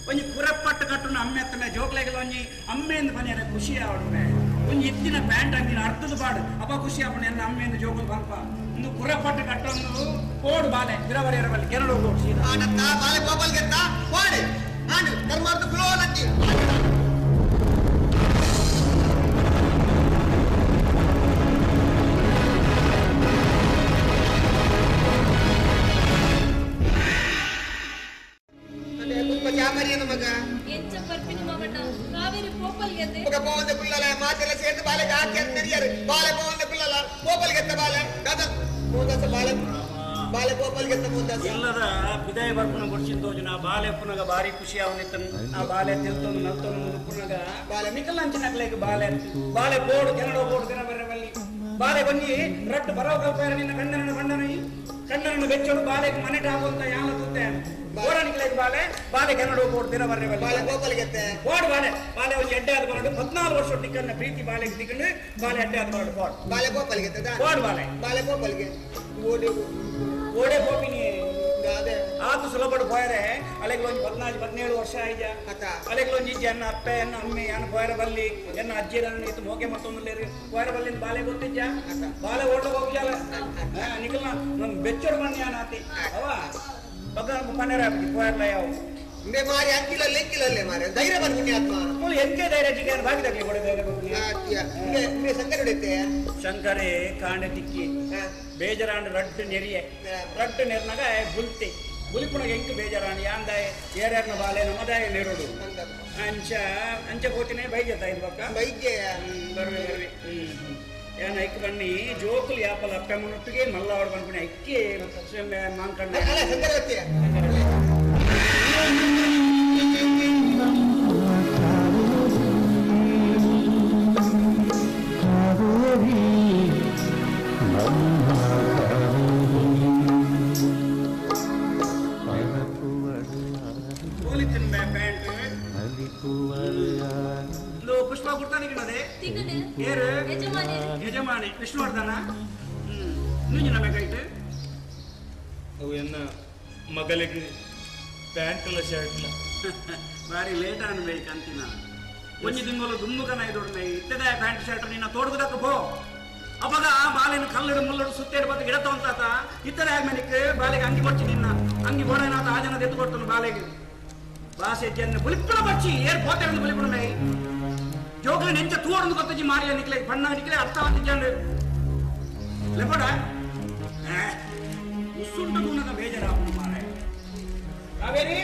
ಒಂಜಿ ಕುರಪ್ಪಟ್ಟು ಕಟ್ಟುನ ಅಮ್ಮೆ ಎತ್ತನೆ ಜೋಕ್ಲೆಗೆ ಒಂಜಿ ಅಮ್ಮೆಯಿಂದ ಬಂದ ಖುಷಿ ಆವಡ್ರೆ ಒಂಜಿ ಎತ್ತಿನ ಪ್ಯಾಂಟ್ ಅಂಗಿನ ಅರ್ಧದ ಬಾಡು ಅಪ್ಪ ಖುಷಿ ಆಪಣ ಎಲ್ಲ ಅಮ್ಮೆಯಿಂದ ಜೋಕುಲು ಬಂಪ ಒಂದು ಕುರಪ್ಪಟ್ಟು ಕಟ್ಟೊಂದು ಕೋಡು ಬಾಲೆ ಬಿರವರಿ ಎರವಲ್ಲಿ ಕೆರಡು ಹೋಗಿ ಬಾಲೆ ಗೋಪಾಲ್ ಗೆತ್ತ ಓಡಿ ನಾನು ಧರ್ಮಾರ್ಥ ಫ್ಲೋ ನಟ್ಟಿ போவந்த பிள்ளல மாத்திர சேர்த்து பாலை காக்கி தெரியாது பாலை போவந்த பிள்ளல கோபால் கெத்த பாலை கத மோதಸ ಬಾಲೆ ಬಾಲೆ ಕೋಪಲ್ ಗೆತ್ತ ಮೋದಸ ಎಲ್ಲದ ಬಿದಾಯ ಬರ್ಪನ ಕೊಡ್ಸಿದ್ದು ಜನ ಬಾಲೆ ಪುನಗ ಬಾರಿ ಖುಷಿ ಅವನಿತ್ತನ ಆ ಬಾಲೆ ತಿಳ್ತೊಂದು ನಲ್ತೊಂದು ಮುಂದೆ ಪುನಗ ಬಾಲೆ ಮಿಕಲ್ ಅಂಚಿನಕ್ಲೆಗೆ ಬಾಲೆ ಬಾಲೆ ಬೋರ್ಡ್ ಕೆನಡ ಬೋರ್ಡ್ ದಿನ ಬರ ಬಲ್ಲಿ ಬಾಲೆ ಬಂಗಿ ರಟ್ಟು ಬರೋ ಕಲ್ಪರ ನಿನ್ನ ಕಣ್ಣನ ಬಂಡನೈ ಕಣ್ಣನ ಬೆಚ್ಚೋಡು ಬಾಲೆಗೆ ಮನೆಟ ಆಗುವಂತ ಯಾಲ ತೂತೆ ಬೋರನಿಕ್ಲೆಗೆ ಬಾಲೆ ಬಾಲೆ ಕೆನಡ ಬೋರ್ಡ್ ದಿನ ಬರ ಬಲ್ಲಿ ಬಾಲೆ ಕೋಪಲ್ ಗೆತ್ತೆ ಬೋರ್ಡ್ ಬಾಲೆ ಒಂದು ಎಡ್ಡೆ ಆದ ಬರೋದು 14 ವರ್ಷ ಟಿಕ್ಕನ್ನ ಪ್ರೀತಿ ಬಾಲೆಗೆ ತಿಕ್ಕಂಡು ಬಾಲೆ ಎಡ್ಡೆ ಆದ ಬರೋದು ಬೋರ್ಡ್ ಬಾಲೆ ಕೋಪಲ್ ಗೆತ್ತೆ ಬೋರ್ಡ್ ಬಾಲೆ ಕೋಪಲ್ ಗೆ ಓಡೆ ಹೋಪಿನಿ ಅದೇ ಆತು ಸುಲಭ ಹೋಯರೆ ಅಲೆಗೆ ಒಂದು 14-17 ವರ್ಷ ಆಯ್ಜ ಅಲೆಗೆ ಒಂದು ಇಜ್ಜ ಎನ್ನ ಅಪ್ಪ ಎನ್ನ ಅಮ್ಮೆ ಎನ್ನ ಹೋಯರ ಬಲ್ಲಿ ಎನ್ನ ಅಜ್ಜಿ ಇತ್ತು ಮೋಕೆ ಮತ್ತೊಂದು ಹೋಯರ ಬಲ್ಲಿ ಬಾಲೆ ಗೊತ್ತಿಜ್ಜ ಬಾಲೆ ಓಡ್ಲ ಹೋಗ್ಯಾಲ ನಿಖಲ್ನ ನನ್ ಬೆಚ್ಚೋಡು ಬನ್ನಿ ಆತಿ ಅವ ಬಗ್ಗ ಪನ್ನೆರ ಹೋಯರ್ಲ ಯಾವ ಇಂದೆ ಮಾರಿ ಅಂಕಿಲ ಲೆಕ್ಕಿಲಲ್ಲೇ ಮಾರೆ ಧೈರ್ಯ ಬರ್ತೀನಿ ಆತ್ಮ ಎಂಕೆ ಧೈರ್ಯ ಜಿಗೆ ಭಾಗಿದಾಗ್ಲಿ ಕೊಡೆ ಧೈರ್ಯ ಇಂದೆ ಶಂಕರ ಹೊಡೆತೆ ಶಂಕರೇ ಕಾಂಡೆ ತಿಕ್ಕಿ ಬೇಜರಾಂಡ್ ರಡ್ಡು ನೆರಿಯೆ ರಡ್ಡು ನೆರ್ನಾಗ ಬುಲ್ತಿ ಬುಲಿಪುಣಗೆ ಎಂಕು ಬೇಜಾರಾಣಿ ಯಾಂದ ಏರ್ಯಾರ್ನ ಬಾಲೆ ನಮ್ಮದಾಯ ನೆರೋಡು ಅಂಚ ಹೋತಿನೇ ಬೈಜತ ಇದು ಬಕ್ಕ ಬೈಗೆ ಬರ್ವೆ ಏನ ಐಕ್ ಬನ್ನಿ ಜೋಕುಲು ಯಾಪಲ ಅಪ್ಪಮ್ಮನೊಟ್ಟಿಗೆ ಮಲ್ಲಾವಡ್ ಬಂದ್ಬಿಡಿ ಐಕ್ಕೆ ಮಾನ್ಕಂಡ ಶಂಕರ ಹೊತ್ತೆ Thank you. ಉಂಡೆ ಪ್ಯಾಂಟ್ ಇದು ಪುಷ್ಪ ಗುರ್ತಾನಿಗೆ ತಿಕ್ಕನೆ ಏರು ಯಜಮಾನಿ ಯಜಮಾನಿ ವಿಷ್ಣುವರ್ಧನ ನೀನು ನಮಗೈತೆ ಅವು ಎನ್ನ ಮಗಳಿಗೆ ಪ್ಯಾಂಟ್ಲ ಶರ್ಟ್ಲ ಬಾರಿ ಲೇಟ್ ಅನ್ಬೇಕಂತಿನ ಒಂಜಿ ತಿಂಗಳು ದುಮ್ಮುಕನ ಇದೊಡ್ನೆ ಇತ್ತದ ಪ್ಯಾಂಟ್ ಶರ್ಟ್ ನಿನ್ನ ತೋಡ್ದಕ್ಕ ಪೋ ಅವಾಗ ಬಾಲಿನ ಕಲ್ಲಡು ಮುಲ್ಲಡು ಸುತ್ತೇಡು ಬತ್ತು ಗಿಡತ ಅಂತಾತ ಇತರ ಮನಿಕ್ಕೆ ಬಾಲಿಗೆ ಅಂಗಿ ಕೊಡ್ಚಿ ನಿನ್ನ ಅಂಗಿ ಬೋಡನಾತ ಆ ಜನ ಎತ್ತು ಕೊಡ್ತಾನೆ ಬಾಲೆಗೆ ಬಾಸೆ ಜನ ಬುಲಿಪ್ಪಳ ಬಚ್ಚಿ ಏರ್ ಪೋತೆ ಬುಲಿಪ್ಪಣೆ ಜೋಗಲಿ ನೆಂಚ ತೂರೊಂದು ಗೊತ್ತಜಿ ಮಾರಿಯ ನಿಕ್ಲೆ ಬಣ್ಣ ನಿಕ್ಲೆ ಅರ್ಥವಂತ ಜನ ಲೆಪಡ ಉಸುಂಟ ಗುಣದ ಬೇಜಾರ ಮಾರೆ ಕಾವೇರಿ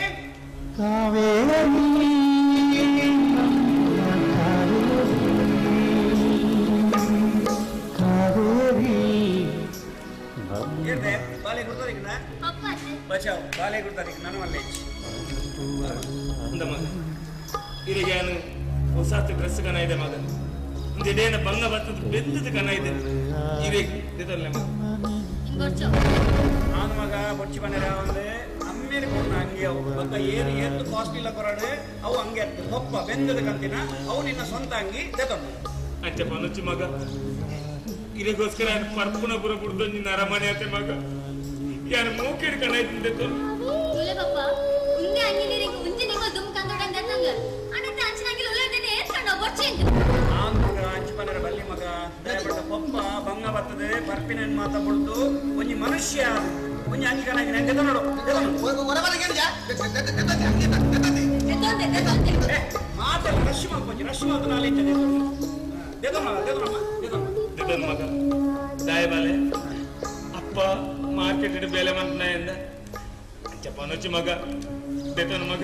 ಏನ್ರೆ ಬಾಲೆ ಗುರ್ತದಿಕ್ಕಿನ ಪಪ್ಪ ಅತ್ತೆ ಬಚಾವ್ ಬಾಲೆ ಗುರ್ತದಿಕ್ ನಾನು ಅಲ್ಲೇ ಅಂದ ಮಗ ಇರಿಗೇನು ಹೊಸತ್ತು ಡ್ರೆಸ್ ಕನ ಇದೆ ಮಗ ಒಂದೇನ ಬಂಗ ಬರ್ತದ ಬೆಂದದ ಕನ ಇದೆ ಇದಲ್ಲ ಮಗ ಇಂಗೊರ್ಚೋ ನಾನು ಮಗ ಬೊಚ್ಚಿ ಬಂದಿರ ಒಂದು ಅಮ್ಮೇಲೆ ಕೊಡ್ನ ಅಂಗಿ ಅವು ಮತ್ತ ಏನು ಎಷ್ಟು ಕಾಸ್ಟ್ ಇಲ್ಲ ಕೊರಡೆ ಅವು ಹಂಗೆ ಹೊಪ್ಪ ಬೆಂದದ ಕಂತಿನ ಅವು ನಿನ್ನ ಸ್ವಂತ ಅಂಗಿ ತೆಗೊಂಡು ಅಚ್ಚ ಪನುಚ್ಚಿ ಮಗ ಇದಕ್ಕೋಸ್ಕರ ಪರ್ಪುನ ಪುರ ಬಿಡ್ದು ನಿನ್ನ ಅರಮನೆ ಆತೆ ಮಗ ಯಾರು ಮೂಕಿಡ್ ಕಣ ಇದ್ದಿದ್ದೆ ಉಲೆ ಪಪ್ಪ ಉಂಗೆ ಅಂಗಿ ನೀರಿಗೆ ಉಂಜಿ ನಿಂಗೋ ದುಮ್ ಕಂದೊಡಂಗ ನಂಗ ಅನಂತ ಅಂಚಿನಾಗಿಲ್ಲ ಉಳ್ಳದೇನೆ ಏರ್ಕಂಡ ಬೊಚ್ಚಿಂದು ನಾನು ಮಗ ಅಂಚಿಪನರ ಬಲ್ಲಿ ಮಗ ದಯಪಟ್ಟ ಪಪ್ಪ ಭಂಗ ಬರ್ತದೆ ಪರ್ಪಿನ ಮಾತಾಡ್ಬಿಡ್ತು ಒಂಜಿ ಮನುಷ್ಯ ಒಂಜಿ ಅಂಗಿ ಕಣಾಗಿ ನಂಗೆ ನೋಡು ಮಾತಲ್ಲ ರಶ್ ಮಾಡ್ಕೊಂಜಿ ರಶ್ ಮಾತು ನಾಳೆ ಮಗ ದಾಯಬಾಲೆ ಅಪ್ಪ ಮಾರ್ಕೆಟ್ ಬೆಲೆ ಮಂತನಾಯಿಂದ ಅಂಚ ಪನುಚ್ಚಿ ಮಗ ದೇತನ ಮಗ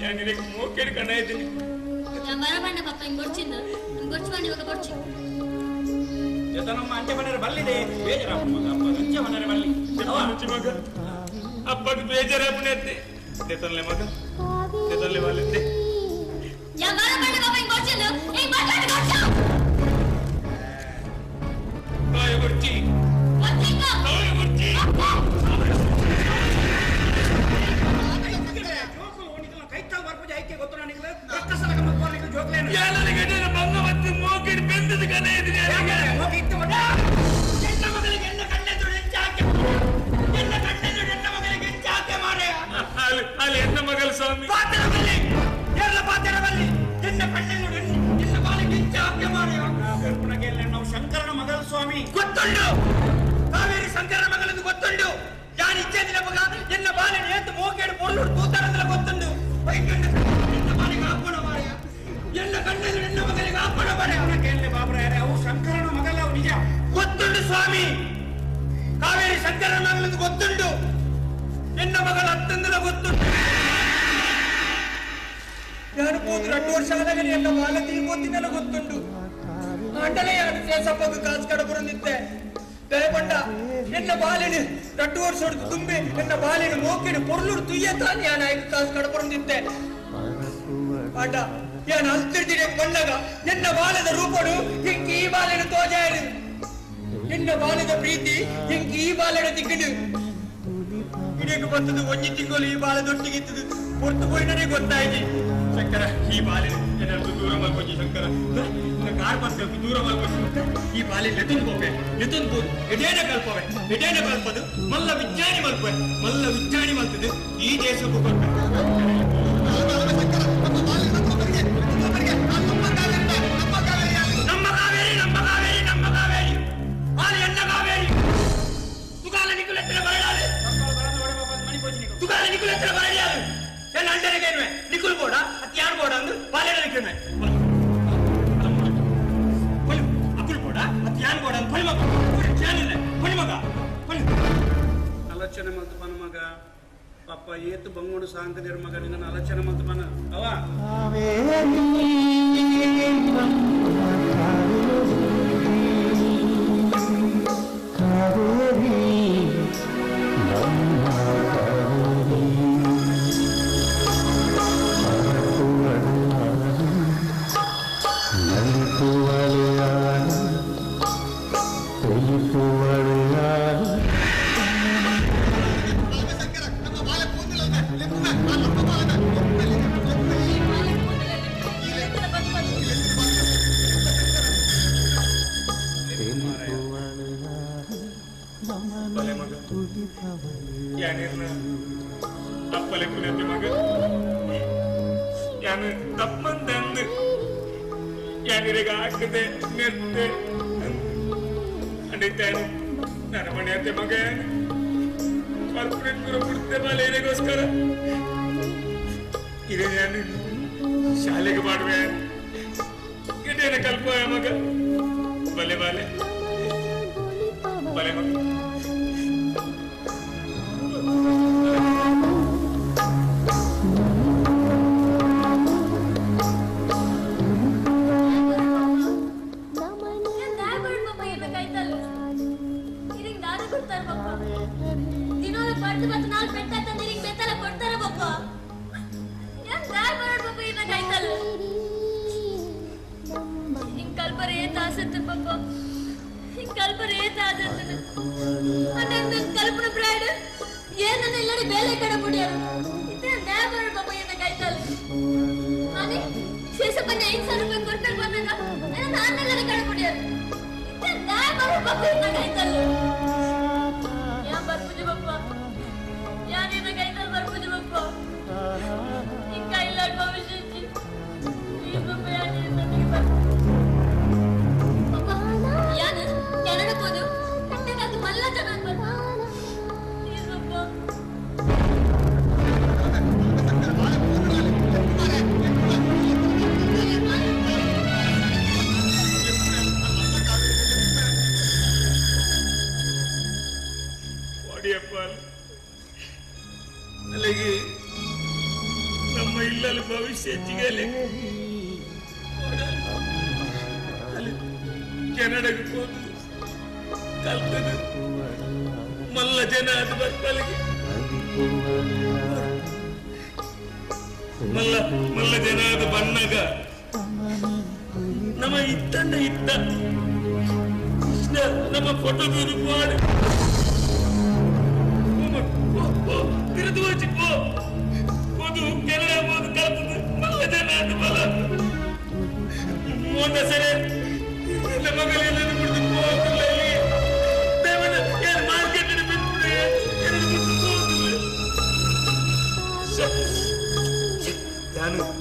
ಯಾನಿಗೆ ಮೂಕಿಡ್ ಕಣ ಇದ್ದೀನಿ ഞാൻ വരബണ്ട പപ്പ ഇങ്ങോട്ട് ഇങ്ങോട്ട് വണ്ടി ഒക്കെ പൊടിച്ചു ನಮ್ಮ ಅಂಚೆ ಮನೆಯ ಬಲ್ಲಿದೆ ಬೇಜಾರಾಪ ಮಗ ಅಪ್ಪ ಅಂಚೆ ಮನೆಯ ಬಲ್ಲಿ ಅಂಚೆ ಮಗ ಅಪ್ಪಗೆ ಬೇಜಾರಾಪನೆ ಅತ್ತೆ ದೇತನ್ಲೆ ಮಗ ದೇತನ್ಲೆ ಬಲ್ಲಿದೆ ഞാൻ വരബണ്ട പപ്പ ഇങ്ങോട്ട് ഈ ബട്ടൺ കൊച്ചു ಕಾಯ ಬರ್ತಿ കൊച്ചിക്ക ಕಾಯ ಬರ್ತಿ ಕೈತಾಲ್ ಬರ್ಪುಜ ಐಕೆ ಗೊತ್ತು ನನಗೆ ರಕ್ಕಸಲ ಗಮನ ಜೋಕ್ಲೇನು ಯಾರಿಗೆ ಬಂಗ ಮತ್ತೆ ಮೂಕಿಡ್ ಬೆಂದದ ಕಣ ಇದ್ದೀನಿ ಹೋಗಿ ಇತ್ತು ಎನ್ನ ಮಗಳಿಗೆ ಎನ್ನ ಕಣ್ಣೆದುರು ಹೆಚ್ಚಾಕೆ ಎನ್ನ ಕಣ್ಣೆದುರು ಎನ್ನ ಮಗಳಿಗೆ ಹೆಚ್ಚಾಕೆ ಮಾಡೆ ಅಲ್ಲಿ ಎನ್ನ ಮಗಲ್ ಸ್ವಾಮಿ ಪಾತ್ರ ಬಲ್ಲಿ ಎಲ್ಲ ಪಾತ್ರ ಬಲ್ಲಿ ಎನ್ನ ಕಣ್ಣೆದುರು ಎನ್ನ ಬಾಲಿಗೆ ಹೆಚ್ಚಾಕೆ ಮಾಡೆ ಕಲ್ಪನೆಗೆ ನಾವು ಶಂಕರನ ಮಗಲ ಸ್ವಾಮಿ ಗೊತ್ತುಂಡು ಕಾವೇರಿ ಶಂಕರನ ಮಗಲೆಂದು ಗೊತ್ತುಂಡು ಯಾರು ಇಚ್ಛೆದಿನ ಮಗ ಎನ್ನ ಬಾಲಿನ ಏತು ಮೋಕೇಡು ಪೊರ್ಲು ತೂತಾರಂದ್ರೆ ಗೊತ್ತುಂಡು ಎನ್ನ ಬಾಲಿಗೆ ಹಾಕೋಣ ಮಾರೆಯ ಎನ್ನ ಕಣ್ಣೆದುರು ಎನ್ನ ಮಗಲಿಗೆ ಹಾಕೋಣ ಮಾರೆಯ ಕೇಳಲೆ ಬಾಬ್ರ ಯಾರೇ ಅವು ಶಂಕರನ ಮಗಲ್ಲ ಅವು ನಿಜ ಗೊತ್ತುಂಡು ಸ್ವಾಮಿ ಕಾವೇರಿ ಶಂಕರನ ಮಗಲೆಂದು ಗೊತ್ತುಂಡು ಎನ್ನ ಮಗಳ ಅತ್ತಂದಲ ಗೊತ್ತುಂಡು ಯಾರು ಕೂತು 2 ವರ್ಷ ಆದಾಗ ಎನ್ನ ಬಾಲತಿ ಗೊತ್ತಿನೆಲ್ಲ ಗೊತ್ತುಂಡು ಆಂಡಲೆ ಯಾರು ಸೇಸಪ್ಪಗೆ ಕಾಸು ಕಡ ಬರುತ್ತಿದ್ದೆ ದಯಪಟ್ಟ ಎನ್ನ ಬಾಲಿನ 2 ವರ್ಷ ಹೊಡೆದು ತುಂಬಿ ಎನ್ನ ಬಾಲಿನ ಮೋಕಿನ ಪೊರ್ಲೂರು ತುಯ್ಯತ ನಾನು ಐದು ಕಾಸು ಕಡ ಬರುತ್ತಿದ್ದೆ ಆಟ ನಾನು ಅಲ್ತಿರ್ತೀನಿ ಬಂದಾಗ ಎನ್ನ ಬಾಲದ ರೂಪಡು ಎಂಕಿ ಈ ಬಾಲಿನ ತೋಜಾರು ಎನ್ನ ಬಾಲದ ಪ್ರೀತಿ ಎಂಕಿ ಈ ಬಾಲಿನ ದಿಕ್ಕಡು ಇಡೀಗೆ ಬರ್ತದು ಒಂಜಿ ತಿಂಗಳು ಈ ಬಾಲದೊಟ್ಟಿಗಿತ್ತದು ಹೊರತು ಹೋಗಿ ನನಗೆ ಗೊತ್ತಾಯ್ತು ಶಂಕರ ಈ ಬಾಲಿನ ಏನಾದ್ರು ದೂರ ಮಾಡ್ಕೊಂಡಿ ಶಂಕರ ಕಾರ್ ಬರ್ತೇವೆ ದೂರ ಮಾಡ್ಕೊಂಡು ಈ ಬಾಲಿ ಲೆತನ್ ಹೋಗ್ಬೇಕು ಲೆತನ್ ಬೋದು ಎಡೇನ ಕಲ್ಪವೆ ಎಡೇನ ಕಲ್ಪದು ಮಲ್ಲ ವಿಜ್ಞಾನಿ ಮಲ್ಪೆ ಮಲ್ಲ ವಿಜ್ಞಾನಿ ಮಲ್ತದೆ ಈ ದೇಶಕ್ಕೂ ನಮ್ಮ ಕಾವೇರಿ ನಮ್ಮ ಕಾವೇರಿ ನಮ್ಮ ಕಾವೇರಿ ಬಾಲಿ ಎನ್ನ ಕಾವೇರಿ ತುಗಾಲ ನಿಕುಲೆತ್ತಿನ ಬರಡಾಲೆ ತುಗಾಲ ನಿಕುಲೆತ್ತಿನ ಬರಡಿಯಾಲು ಎಲ್ಲ ಅಂಟನೆಗೆ ಏನ್ವೆ ನಿಕುಲ್ ಬೋಡ ಅತ್ ಯಾರು ಬೋಡ ಅಂದು ಬಾಲೆಡ ನಿಕ್ಕಿನ್ವೆ ಅಕುಲ್ ಬೋಡ ಅತ್ ಯಾರು ಬೋಡ ಅಂದು ಹೊಳಿಮಗ ಚಾನಿಲ್ಲ ಹೊಳಿಮಗ ಆಲೋಚನೆ ಮಲ್ತು ಬನ ಮಗ ಪಾಪ ಏತು ಬಂಗೋಡು ಸಾಂಕದಿರ ಮಗ ನಿನ್ನ ಆಲೋಚನೆ ಮಲ್ತು ಬನ ಅವ ನಮ್ಮ ಬಾಲ ಕೂದಲು ನಾನು ತಪ್ಪಂತಂದು ಯಾನಿಗೆ ಹಾಕದೆ ನೆತ್ತೆ ಅಂಡಿದ್ದಾನೆ ನನ್ನ ಮನೆ ಅತ್ತೆ ಮಗ ಕಾರ್ಪೊರೇಟ್ ಪುರ ಬಿಡ್ತೆ ಬಾಲ ಏನಿಗೋಸ್ಕರ ಇದೇ ನಾನು ಶಾಲೆಗೆ ಮಾಡುವೆ ಗಿಡೇನ ಕಲ್ಪ ಮಗ ಬಲೆ ಬಾಲೆ ಬಲೆ ಮಗ అలాగే ನಮ್ಮ ಇಲ್ಲಲ್ಲಿ ಭವಿಷ್ಯ ಸಿಗಲಿ ಕೆನಡಾಗೆ ಹೋದು ಕಲ್ತದು ಮಲ್ಲ ಜನ ಅದು ಬರ್ಪಲಿಗೆ ಮಲ್ಲ ಜನ ಅದು ಬಣ್ಣಗ ನಮ್ಮ ಇತ್ತಂಡ ಇತ್ತ ನಮ್ಮ ಫೋಟೋ ದೂರು ಮಾಡಿ ತಿರುದು వచ్చి పో పోదు కెనడా పోదు కలుపుదు మల్ల జన అది బల మొన్న సరే இந்த மகளிர் என்ன கொடுத்து போகல தேவன ஏன் மார்க்கெட்ல ಬಿಟ್ಟು எனக்கு போகுது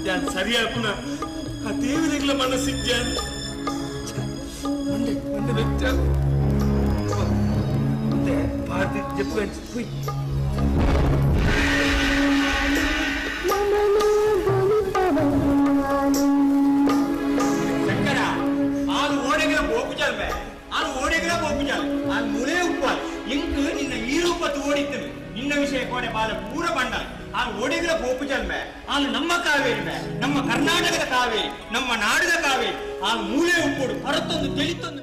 ನಾನು ಸರಿಯಾಗುನ ಆ ದೇವರಿಗಳ ಮನಸ್ಸಿಗೆ ಮುಂದೆ ಬೆಚ್ಚ ಮುಂದೆ ಪಾರ್ಟಿ ಜಪ್ಪೆನ್ಸ್ ಹೋಯ್ ಶಂಕರ ಆಳು ಓಡೆಗಳ ಬೋಪುಜಲ್ಬೆ ಆಳು ಓಡೆಗಳ ಬೋಪುಜಲ್ ಆಳು ಮುರೇ ಉಪ್ಪಾಲ್ ಇಂಕು ನಿನ್ನ ಈ ರೂಪತ್ತು ಓಡಿತ್ತವೆ ನಿನ್ನ ವಿಷಯ ಕೋಡೆ ಬಾಲ ಪೂರ ಬಂಡ ಆಳು ಓಡೆಗಳ ಬೋಪುಜಲ್ಬೆ ಆಳು ನಮ್ಮ ಕಾವೇರಿ ನಮ್ಮ ಕರ್ನಾಟಕದ ಕಾವೇರಿ ನಮ್ಮ ನಾಡಿನ ಕಾವೇರಿ ಆಳು ಮೂಲೆ ಉಪ್ಪೋಡು ಹೊರತೊಂದು ತಿಳಿತೊಂದು